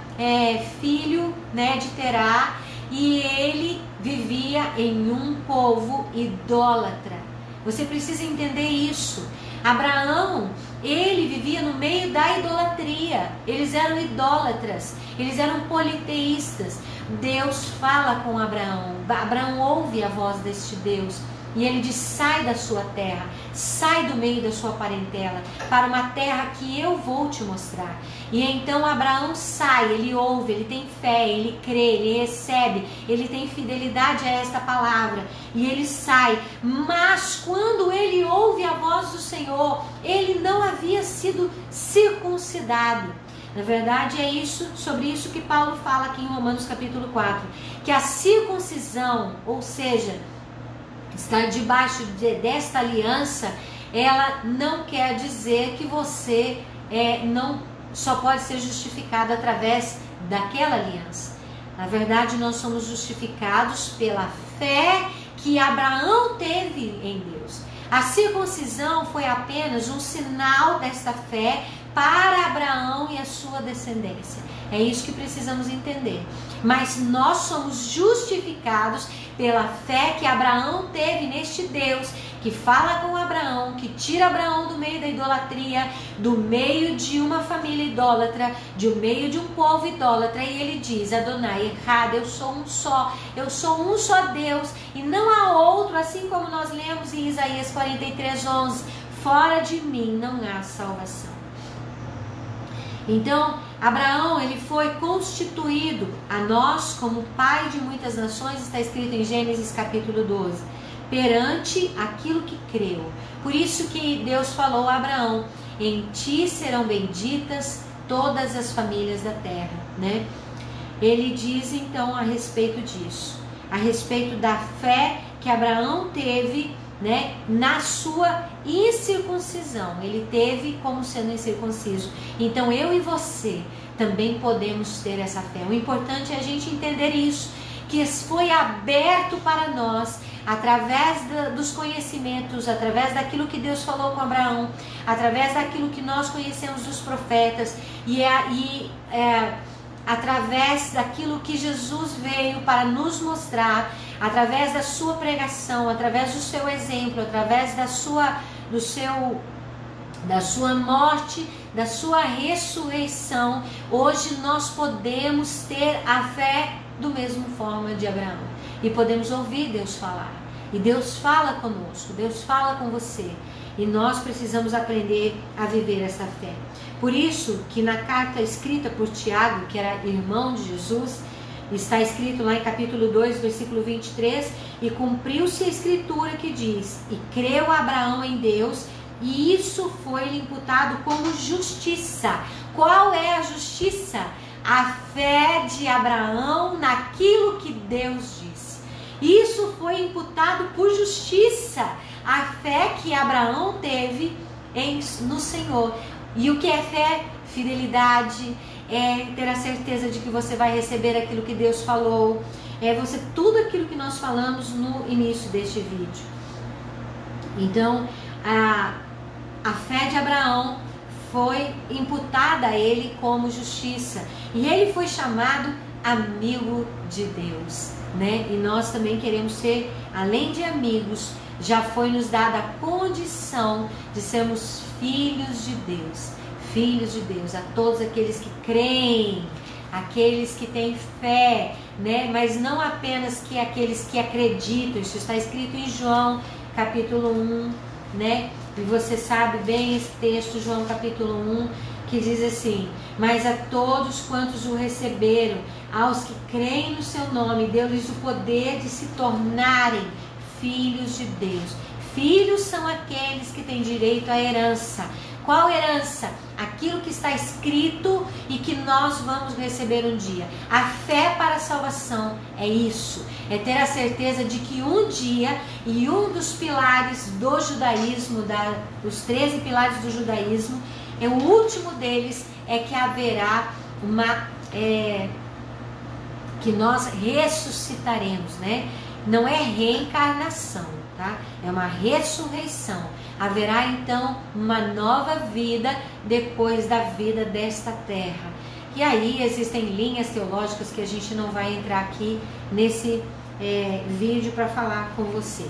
Speaker 1: filho, né, de Terá, e ele vivia em um povo idólatra. Você precisa entender isso. Abraão, ele vivia no meio da idolatria. Eles eram idólatras, eles eram politeístas. Deus fala com Abraão. Abraão ouve a voz deste Deus. E ele diz, sai da sua terra, sai do meio da sua parentela, para uma terra que eu vou te mostrar. E então Abraão sai, ele ouve, ele tem fé, ele crê, ele recebe, ele tem fidelidade a esta palavra. E ele sai, mas quando ele ouve a voz do Senhor, ele não havia sido circuncidado. Na verdade é sobre isso que Paulo fala aqui em Romanos capítulo 4, que a circuncisão, ou seja, estar debaixo desta aliança, ela não quer dizer que você não só pode ser justificado através daquela aliança. Na verdade, nós somos justificados pela fé que Abraão teve em Deus. A circuncisão foi apenas um sinal desta fé para Abraão e a sua descendência. É isso que precisamos entender. Mas nós somos justificados pela fé que Abraão teve neste Deus, que fala com Abraão, que tira Abraão do meio da idolatria, do meio de uma família idólatra, do meio de um povo idólatra, e ele diz: Adonai Echad, eu sou um só Deus, e não há outro, assim como nós lemos em Isaías 43:11, fora de mim não há salvação. Então, Abraão, ele foi constituído a nós como pai de muitas nações, está escrito em Gênesis capítulo 12, perante aquilo que creu. Por isso que Deus falou a Abraão: em ti serão benditas todas as famílias da terra, né? Ele diz então a respeito disso, a respeito da fé que Abraão teve, né, na sua incircuncisão. Ele teve como sendo incircunciso. Então eu e você também podemos ter essa fé. O importante é a gente entender isso, que foi aberto para nós através dos conhecimentos, através daquilo que Deus falou com Abraão, através daquilo que nós conhecemos dos profetas e através daquilo que Jesus veio para nos mostrar, através da sua pregação, através do seu exemplo, através da sua morte, da sua ressurreição. Hoje nós podemos ter a fé do mesmo forma de Abraão e podemos ouvir Deus falar. E Deus fala conosco, Deus fala com você, e nós precisamos aprender a viver essa fé. Por isso que na carta escrita por Tiago, que era irmão de Jesus, está escrito lá em capítulo 2, versículo 23, e cumpriu-se a escritura que diz: e creu Abraão em Deus, e isso foi-lhe imputado como justiça. Qual é a justiça? A fé de Abraão naquilo que Deus disse. Isso foi imputado por justiça, a fé que Abraão teve no Senhor. E o que é fé? Fidelidade, é ter a certeza de que você vai receber aquilo que Deus falou, tudo aquilo que nós falamos no início deste vídeo. Então, a fé de Abraão foi imputada a ele como justiça, e ele foi chamado amigo de Deus, né? E nós também queremos ser, além de amigos, já foi nos dada a condição de sermos filhos de Deus. Filhos de Deus, a todos aqueles que creem, aqueles que têm fé, né? Mas não apenas que aqueles que acreditam. Isso está escrito em João capítulo 1, né? E você sabe bem esse texto, João capítulo 1, que diz assim: mas a todos quantos o receberam, aos que creem no seu nome, deu-lhes o poder de se tornarem filhos de Deus. Filhos são aqueles que têm direito à herança. Qual herança? Aquilo que está escrito e que nós vamos receber um dia. A fé para a salvação é isso, é ter a certeza de que um dia, e um dos pilares do judaísmo, dos 13 pilares do judaísmo, o último deles é que haverá que nós ressuscitaremos, né? Não é reencarnação, tá? É uma ressurreição. Haverá então uma nova vida depois da vida desta terra. E aí existem linhas teológicas que a gente não vai entrar aqui nesse vídeo para falar com você.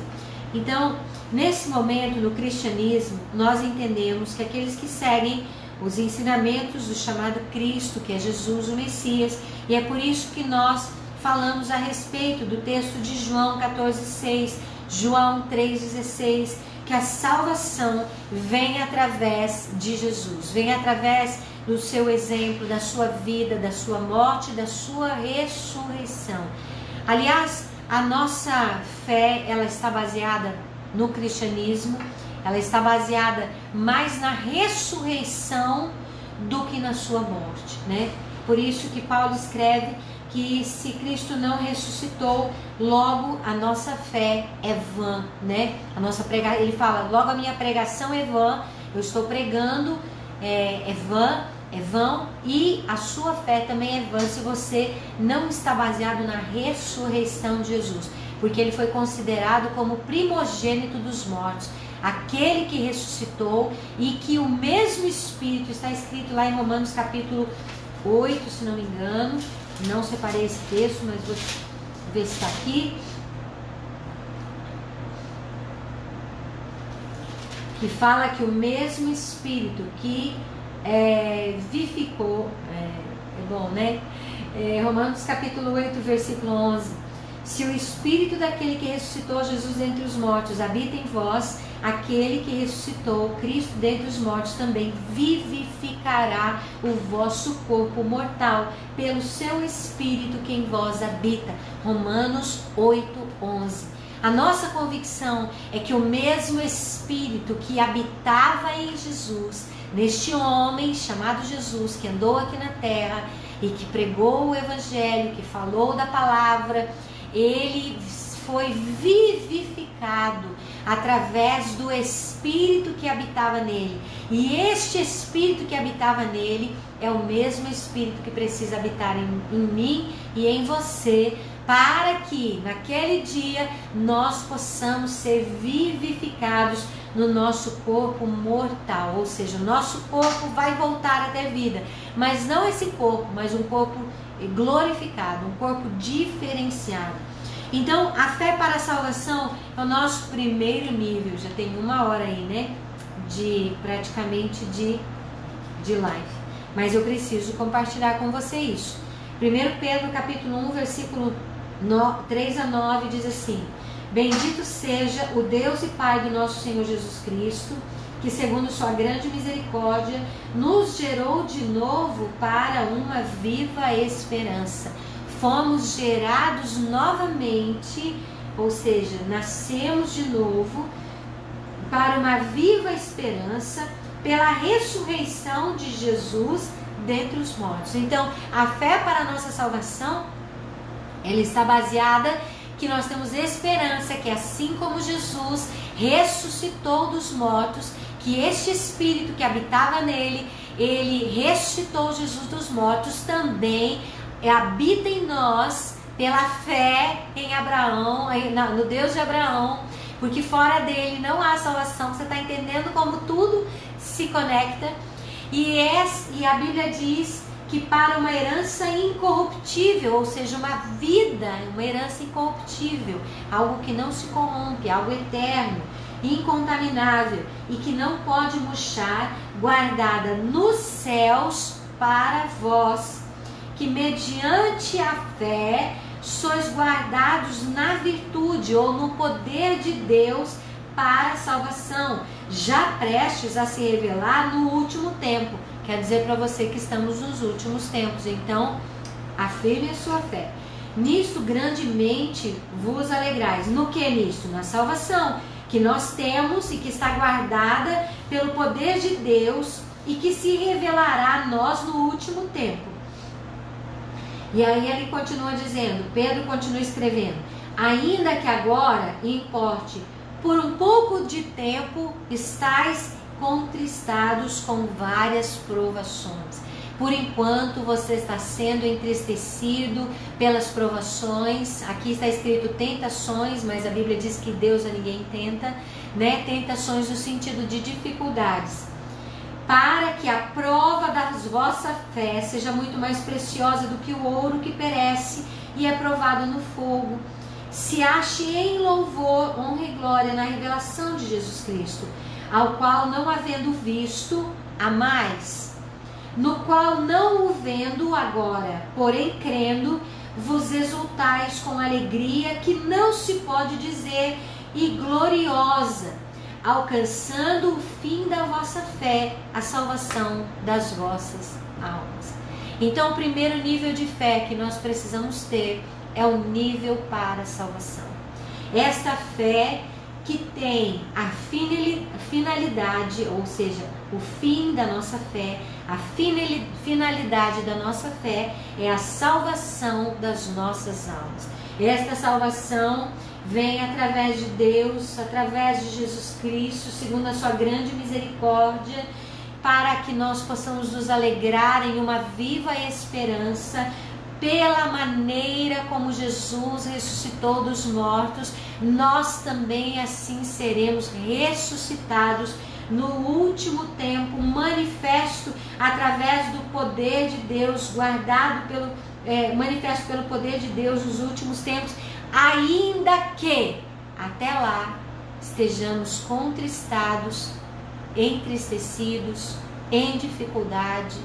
Speaker 1: Então, nesse momento no cristianismo, nós entendemos que aqueles que seguem os ensinamentos do chamado Cristo, que é Jesus o Messias, e é por isso que nós falamos a respeito do texto de João 14,6, João 3,16, que a salvação vem através de Jesus, vem através do seu exemplo, da sua vida, da sua morte, da sua ressurreição. Aliás, a nossa fé, ela está baseada no cristianismo, ela está baseada mais na ressurreição do que na sua morte, né? Por isso que Paulo escreve que se Cristo não ressuscitou, logo a nossa fé é vã, né? Ele fala, logo a minha pregação é vã, eu estou pregando, é vão, e a sua fé também é vã se você não está baseado na ressurreição de Jesus, porque ele foi considerado como primogênito dos mortos. aquele que ressuscitou, e que o mesmo Espírito, está escrito lá em Romanos capítulo 8, se não me engano, não separei esse texto, mas vou ver se está aqui, que fala que o mesmo Espírito que vivificou, é bom, né? Romanos capítulo 8, versículo 11. Se o Espírito daquele que ressuscitou Jesus dentre os mortos habita em vós, aquele que ressuscitou Cristo dentre os mortos também vivificará o vosso corpo mortal pelo seu Espírito que em vós habita. Romanos 8, 11. A nossa convicção é que o mesmo Espírito que habitava em Jesus, neste homem chamado Jesus, que andou aqui na terra e que pregou o Evangelho, que falou da palavra, ele foi vivificado através do Espírito que habitava nele. E este Espírito que habitava nele é o mesmo Espírito que precisa habitar em mim e em você, para que naquele dia nós possamos ser vivificados no nosso corpo mortal, ou seja, o nosso corpo vai voltar a ter vida, mas não esse corpo, mas um corpo glorificado, um corpo diferenciado. Então, a fé para a salvação é o nosso primeiro nível. Já tem 1 hora aí, né, praticamente de live, mas eu preciso compartilhar com você isso. 1 Pedro capítulo 1, versículo 3 a 9 diz assim: bendito seja o Deus e Pai do nosso Senhor Jesus Cristo, que segundo sua grande misericórdia nos gerou de novo para uma viva esperança. Fomos gerados novamente, ou seja, nascemos de novo para uma viva esperança pela ressurreição de Jesus dentre os mortos. Então, a fé para a nossa salvação, ela está baseada que nós temos esperança que assim como Jesus ressuscitou dos mortos, que este Espírito que habitava nele, ele ressuscitou Jesus dos mortos, também habita em nós pela fé em Abraão, no Deus de Abraão, porque fora dele não há salvação. Você está entendendo como tudo se conecta? E a Bíblia diz que para uma herança incorruptível, ou seja, uma vida, uma herança incorruptível, algo que não se corrompe, algo eterno, incontaminável e que não pode murchar, guardada nos céus para vós, que mediante a fé sois guardados na virtude ou no poder de Deus para a salvação, já prestes a se revelar no último tempo. Quer dizer para você que estamos nos últimos tempos. Então, afirme a sua fé. Nisto grandemente vos alegrais. No que nisto? Na salvação que nós temos e que está guardada pelo poder de Deus e que se revelará a nós no último tempo. E aí ele continua dizendo, Pedro continua escrevendo: ainda que agora importe por um pouco de tempo estáis contristados com várias provações. Por enquanto você está sendo entristecido pelas provações. Aqui está escrito tentações, mas a Bíblia diz que Deus a ninguém tenta, né? Tentações no sentido de dificuldades. Para que a prova da vossa fé seja muito mais preciosa do que o ouro que perece e é provado no fogo, se ache em louvor, honra e glória na revelação de Jesus Cristo, ao qual não havendo visto, amais, no qual não o vendo agora, porém crendo, vos exultais com alegria que não se pode dizer e gloriosa, alcançando o fim da vossa fé, a salvação das vossas almas. Então, o primeiro nível de fé que nós precisamos ter é o nível para a salvação. Esta fé que tem a finalidade, ou seja, o fim da nossa fé, a finalidade da nossa fé é a salvação das nossas almas. Esta salvação vem através de Deus, através de Jesus Cristo, segundo a sua grande misericórdia, para que nós possamos nos alegrar em uma viva esperança pela maneira como Jesus ressuscitou dos mortos, nós também assim seremos ressuscitados no último tempo, manifesto através do poder de Deus, manifesto pelo poder de Deus nos últimos tempos, ainda que até lá estejamos contristados, entristecidos, em dificuldade.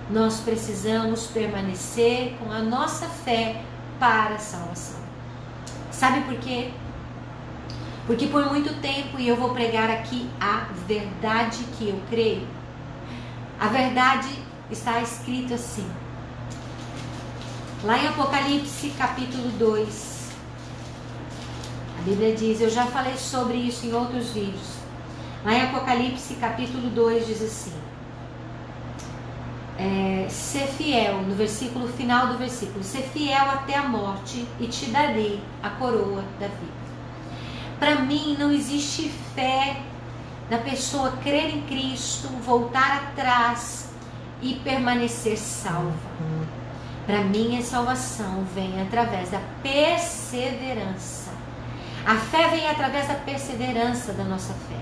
Speaker 1: Nós precisamos permanecer com a nossa fé para a salvação. Sabe por quê? Porque por muito tempo, e eu vou pregar aqui a verdade que eu creio, a verdade está escrito assim, lá em Apocalipse capítulo 2, a Bíblia diz, eu já falei sobre isso em outros vídeos, lá em Apocalipse capítulo 2 diz assim, ser fiel, no versículo final do versículo, ser fiel até a morte e te darei a coroa da vida. Para mim não existe fé da pessoa crer em Cristo, voltar atrás e permanecer salva. Para mim a salvação vem através da perseverança. A fé vem através da perseverança da nossa fé.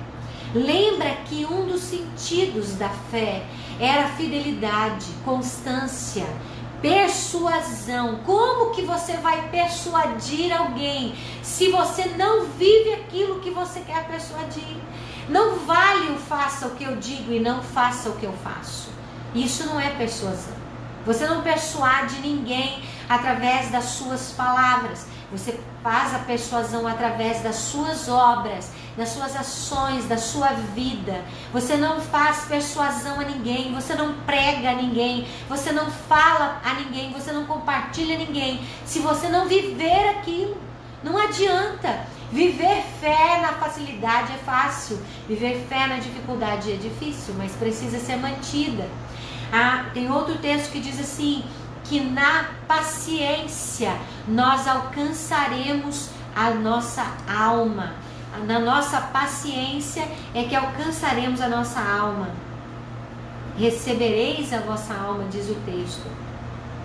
Speaker 1: Lembra que um dos sentidos da fé era fidelidade, constância, persuasão. Como que você vai persuadir alguém se você não vive aquilo que você quer persuadir? Não vale o faça o que eu digo e não faça o que eu faço. Isso não é persuasão. Você não persuade ninguém através das suas palavras. Você faz a persuasão através das suas obras, das suas ações, da sua vida. Você não faz persuasão a ninguém, você não prega a ninguém, você não fala a ninguém, você não compartilha a ninguém. Se você não viver aquilo, não adianta. Viver fé na facilidade é fácil, viver fé na dificuldade é difícil, mas precisa ser mantida. Tem outro texto que diz assim, que na paciência nós alcançaremos a nossa alma. Na nossa paciência é que alcançaremos a nossa alma. Recebereis a vossa alma, diz o texto.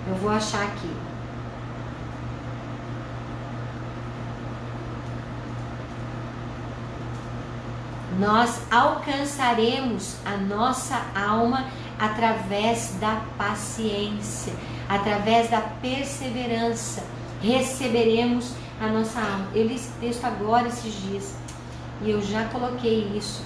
Speaker 1: Eu vou achar aqui. Nós alcançaremos a nossa alma através da paciência, através da perseverança. Receberemos a nossa alma. Eu li esse texto agora, esses dias, e eu já coloquei isso.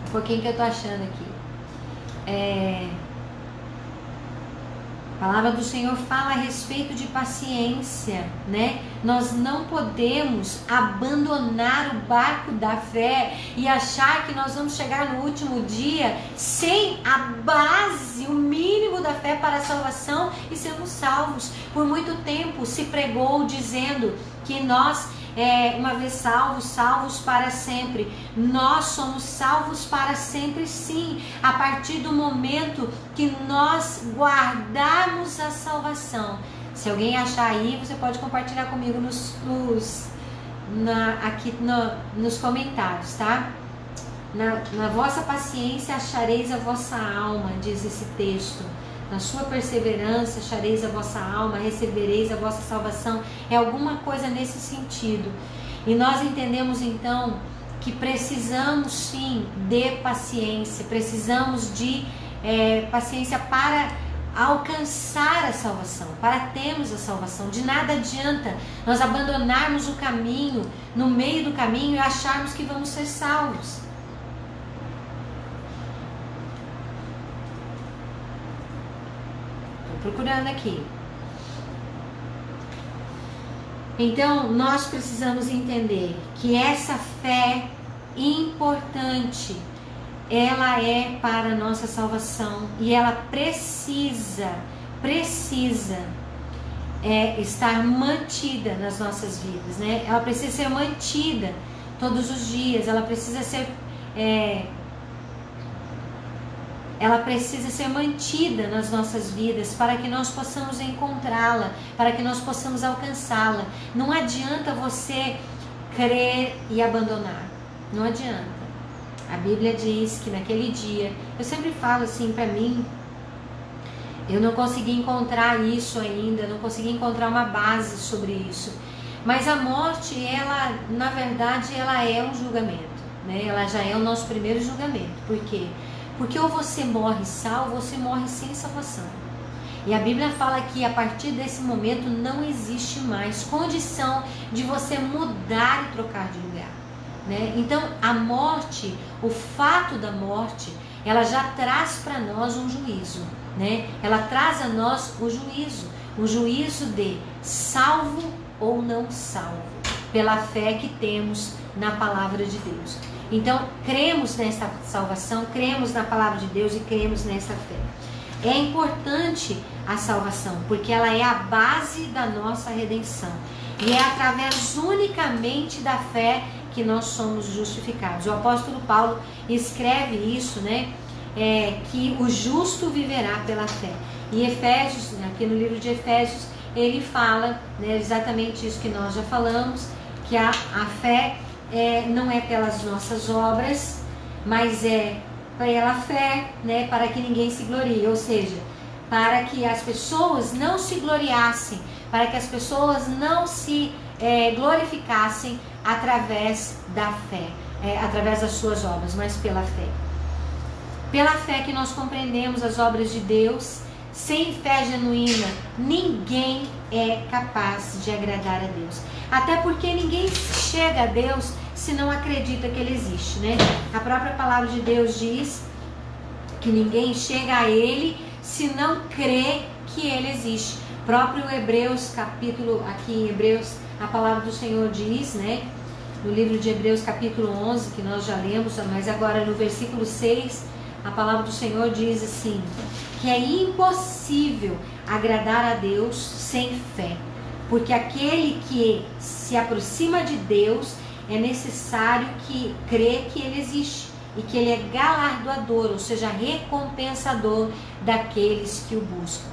Speaker 1: Um pouquinho que eu tô achando aqui. A palavra do Senhor fala a respeito de paciência, né? Nós não podemos abandonar o barco da fé e achar que nós vamos chegar no último dia sem a base, o mínimo da fé para a salvação e sermos salvos. Por muito tempo se pregou dizendo que nós, uma vez salvos, salvos para sempre. Nós somos salvos para sempre, sim, a partir do momento que nós guardarmos a salvação. Se alguém achar aí, você pode compartilhar comigo aqui nos comentários, tá? Na vossa paciência achareis a vossa alma, diz esse texto. Na sua perseverança achareis a vossa alma, recebereis a vossa salvação. É alguma coisa nesse sentido. E nós entendemos então que precisamos sim de paciência, precisamos de paciência para alcançar a salvação, para termos a salvação. De nada adianta nós abandonarmos o caminho, no meio do caminho, e acharmos que vamos ser salvos. Estou procurando aqui. Então, nós precisamos entender que essa fé importante, ela é para a nossa salvação e ela precisa estar mantida nas nossas vidas, né? Ela precisa ser mantida todos os dias, ela precisa ser ela precisa ser mantida nas nossas vidas para que nós possamos encontrá-la, para que nós possamos alcançá-la. Não adianta você crer e abandonar, não adianta. A Bíblia diz que naquele dia, eu sempre falo assim para mim, eu não consegui encontrar isso ainda, não consegui encontrar uma base sobre isso. Mas a morte, ela, na verdade, ela é um julgamento, né? Ela já é o nosso primeiro julgamento. Por quê? Porque ou você morre salvo, ou você morre sem salvação. E a Bíblia fala que a partir desse momento não existe mais condição de você mudar e trocar de lugar, né? Então, a morte, o fato da morte, ela já traz para nós um juízo, né? Ela traz a nós o juízo de salvo ou não salvo, pela fé que temos na palavra de Deus. Então, cremos nessa salvação, cremos na palavra de Deus e cremos nessa fé. É importante a salvação, porque ela é a base da nossa redenção. E é através unicamente da fé que nós somos justificados. O apóstolo Paulo escreve isso, né? Que o justo viverá pela fé. E Efésios, aqui no livro de Efésios, ele fala, né, exatamente isso que nós já falamos, que a fé não é pelas nossas obras, mas é pela fé, né, para que ninguém se glorie, ou seja, para que as pessoas não se gloriassem, para que as pessoas não se glorificassem através da fé, através das suas obras, mas pela fé. Pela fé que nós compreendemos as obras de Deus. Sem fé genuína, ninguém é capaz de agradar a Deus. Até porque ninguém chega a Deus se não acredita que Ele existe, né? A própria palavra de Deus diz que ninguém chega a Ele se não crê que Ele existe. Próprio Hebreus, capítulo, aqui em Hebreus, a palavra do Senhor diz, né? No livro de Hebreus, capítulo 11, que nós já lemos, mas agora no versículo 6, a palavra do Senhor diz assim, que é impossível agradar a Deus sem fé, porque aquele que se aproxima de Deus é necessário que crê que Ele existe e que Ele é galardoador, ou seja, recompensador daqueles que o buscam.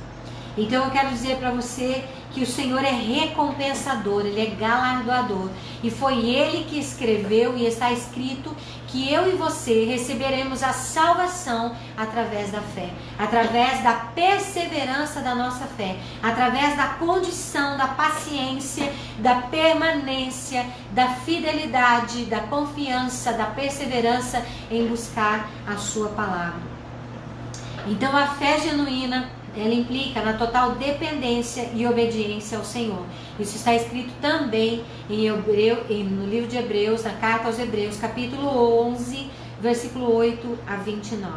Speaker 1: Então eu quero dizer para você que o Senhor é recompensador, Ele é galardoador. E foi Ele que escreveu e está escrito que eu e você receberemos a salvação através da fé, através da perseverança da nossa fé, através da condição, da paciência, da permanência, da fidelidade, da confiança, da perseverança em buscar a sua palavra. Então a fé genuína, ela implica na total dependência e obediência ao Senhor. Isso está escrito também no livro de Hebreus, na carta aos Hebreus, capítulo 11, versículo 8 a 29.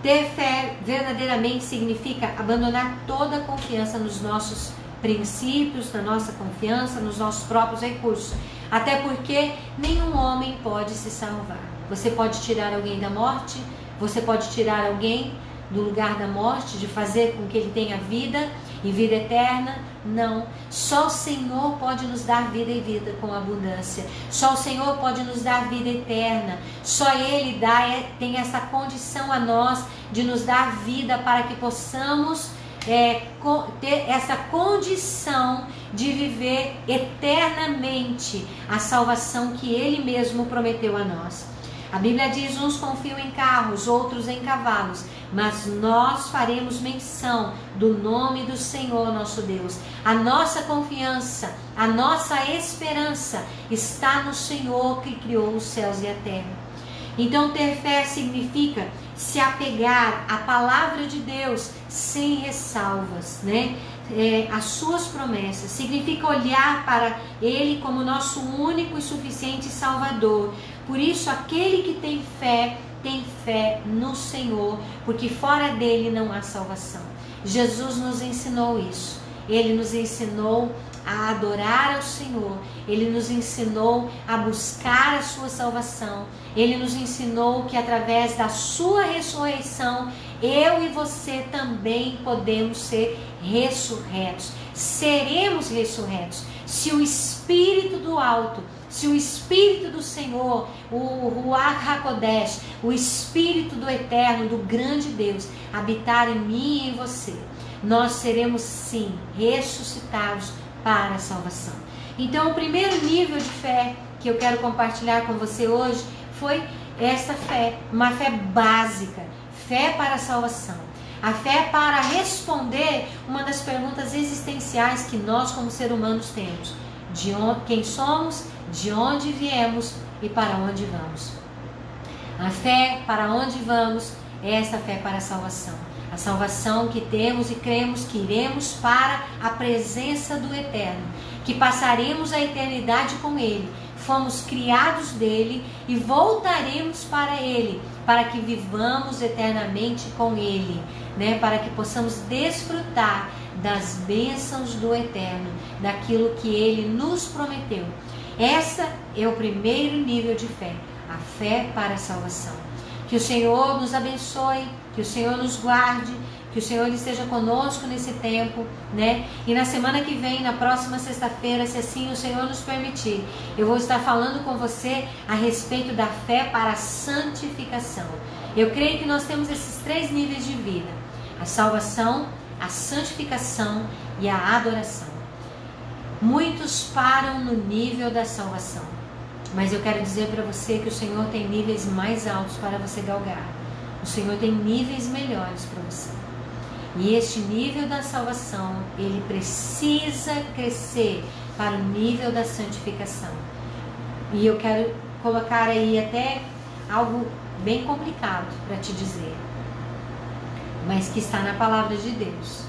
Speaker 1: Ter fé verdadeiramente significa abandonar toda a confiança nos nossos princípios, na nossa confiança, nos nossos próprios recursos. Até porque nenhum homem pode se salvar. Você pode tirar alguém da morte, você pode tirar alguém do lugar da morte, de fazer com que ele tenha vida e vida eterna? Não. Só o Senhor pode nos dar vida e vida com abundância. Só o Senhor pode nos dar vida eterna. Só Ele tem essa condição a nós de nos dar vida para que possamos ter essa condição de viver eternamente a salvação que Ele mesmo prometeu a nós. A Bíblia diz, uns confiam em carros, outros em cavalos, mas nós faremos menção do nome do Senhor nosso Deus. A nossa confiança, a nossa esperança está no Senhor que criou os céus e a terra. Então ter fé significa se apegar à palavra de Deus sem ressalvas, né? As suas promessas, significa olhar para Ele como nosso único e suficiente Salvador. Por isso, aquele que tem fé no Senhor, porque fora dele não há salvação. Jesus nos ensinou isso. Ele nos ensinou a adorar ao Senhor. Ele nos ensinou a buscar a sua salvação. Ele nos ensinou que através da sua ressurreição, eu e você também podemos ser ressurretos. Seremos ressurretos se o Espírito do alto se o Espírito do Senhor, o Ruach HaKodesh, o Espírito do Eterno, do grande Deus, habitar em mim e em você, nós seremos sim ressuscitados para a salvação. Então, o primeiro nível de fé que eu quero compartilhar com você hoje foi esta fé, uma fé básica, fé para a salvação. A fé para responder uma das perguntas existenciais que nós como seres humanos temos: de onde, quem somos, de onde viemos e para onde vamos. A fé para onde vamos é esta fé para a salvação. A salvação que temos e cremos que iremos para a presença do Eterno, que passaremos a eternidade com Ele, fomos criados dele e voltaremos para Ele, para que vivamos eternamente com Ele, né? Para que possamos desfrutar das bênçãos do Eterno, daquilo que Ele nos prometeu. Essa é o primeiro nível de fé, a fé para a salvação. Que o Senhor nos abençoe, que o Senhor nos guarde, que o Senhor esteja conosco nesse tempo, né? E na semana que vem, na próxima sexta-feira, se assim o Senhor nos permitir, eu vou estar falando com você a respeito da fé para a santificação. Eu creio que nós temos esses 3 níveis de vida: a salvação, a santificação e a adoração. Muitos param no nível da salvação, mas eu quero dizer para você que o Senhor tem níveis mais altos para você galgar. O Senhor tem níveis melhores para você. E este nível da salvação, ele precisa crescer para o nível da santificação. E eu quero colocar aí até algo bem complicado para te dizer, mas que está na palavra de Deus.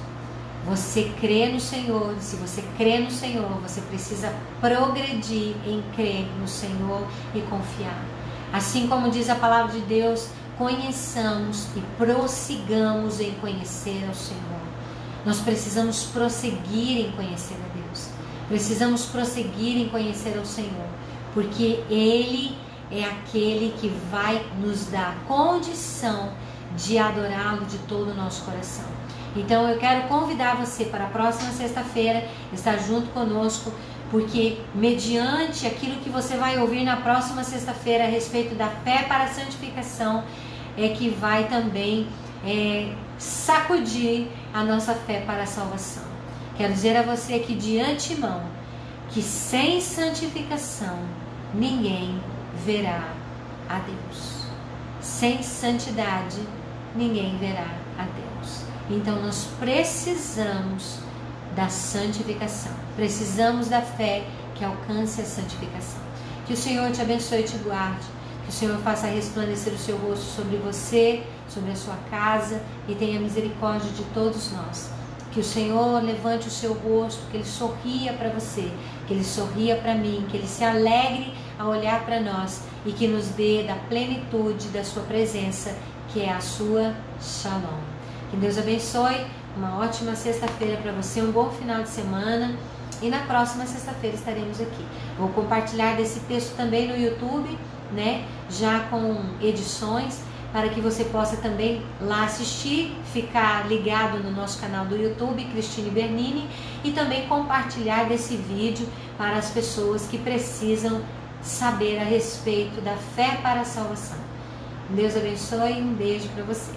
Speaker 1: Você crê no Senhor, se você crê no Senhor, você precisa progredir em crer no Senhor e confiar. Assim como diz a palavra de Deus, conheçamos e prossigamos em conhecer ao Senhor. Nós precisamos prosseguir em conhecer a Deus. Precisamos prosseguir em conhecer ao Senhor, porque Ele é aquele que vai nos dar condição de adorá-lo de todo o nosso coração. Então eu quero convidar você para a próxima sexta-feira estar junto conosco, porque mediante aquilo que você vai ouvir na próxima sexta-feira a respeito da fé para a santificação, é que vai também sacudir a nossa fé para a salvação. Quero dizer a você que de antemão, que sem santificação ninguém verá a Deus. Sem santidade ninguém verá a Deus. Então nós precisamos da santificação. Precisamos da fé que alcance a santificação. Que o Senhor te abençoe e te guarde. Que o Senhor faça resplandecer o seu rosto sobre você, sobre a sua casa, e tenha misericórdia de todos nós. Que o Senhor levante o seu rosto, que Ele sorria para você, que Ele sorria para mim, que Ele se alegre a olhar para nós e que nos dê da plenitude da sua presença, que é a sua Shalom. Que Deus abençoe, uma ótima sexta-feira para você, um bom final de semana, e na próxima sexta-feira estaremos aqui. Vou compartilhar desse texto também no YouTube, né? Já com edições, para que você possa também lá assistir, ficar ligado no nosso canal do YouTube, Cristine Bernini, e também compartilhar desse vídeo para as pessoas que precisam saber a respeito da fé para a salvação. Deus abençoe e um beijo para você.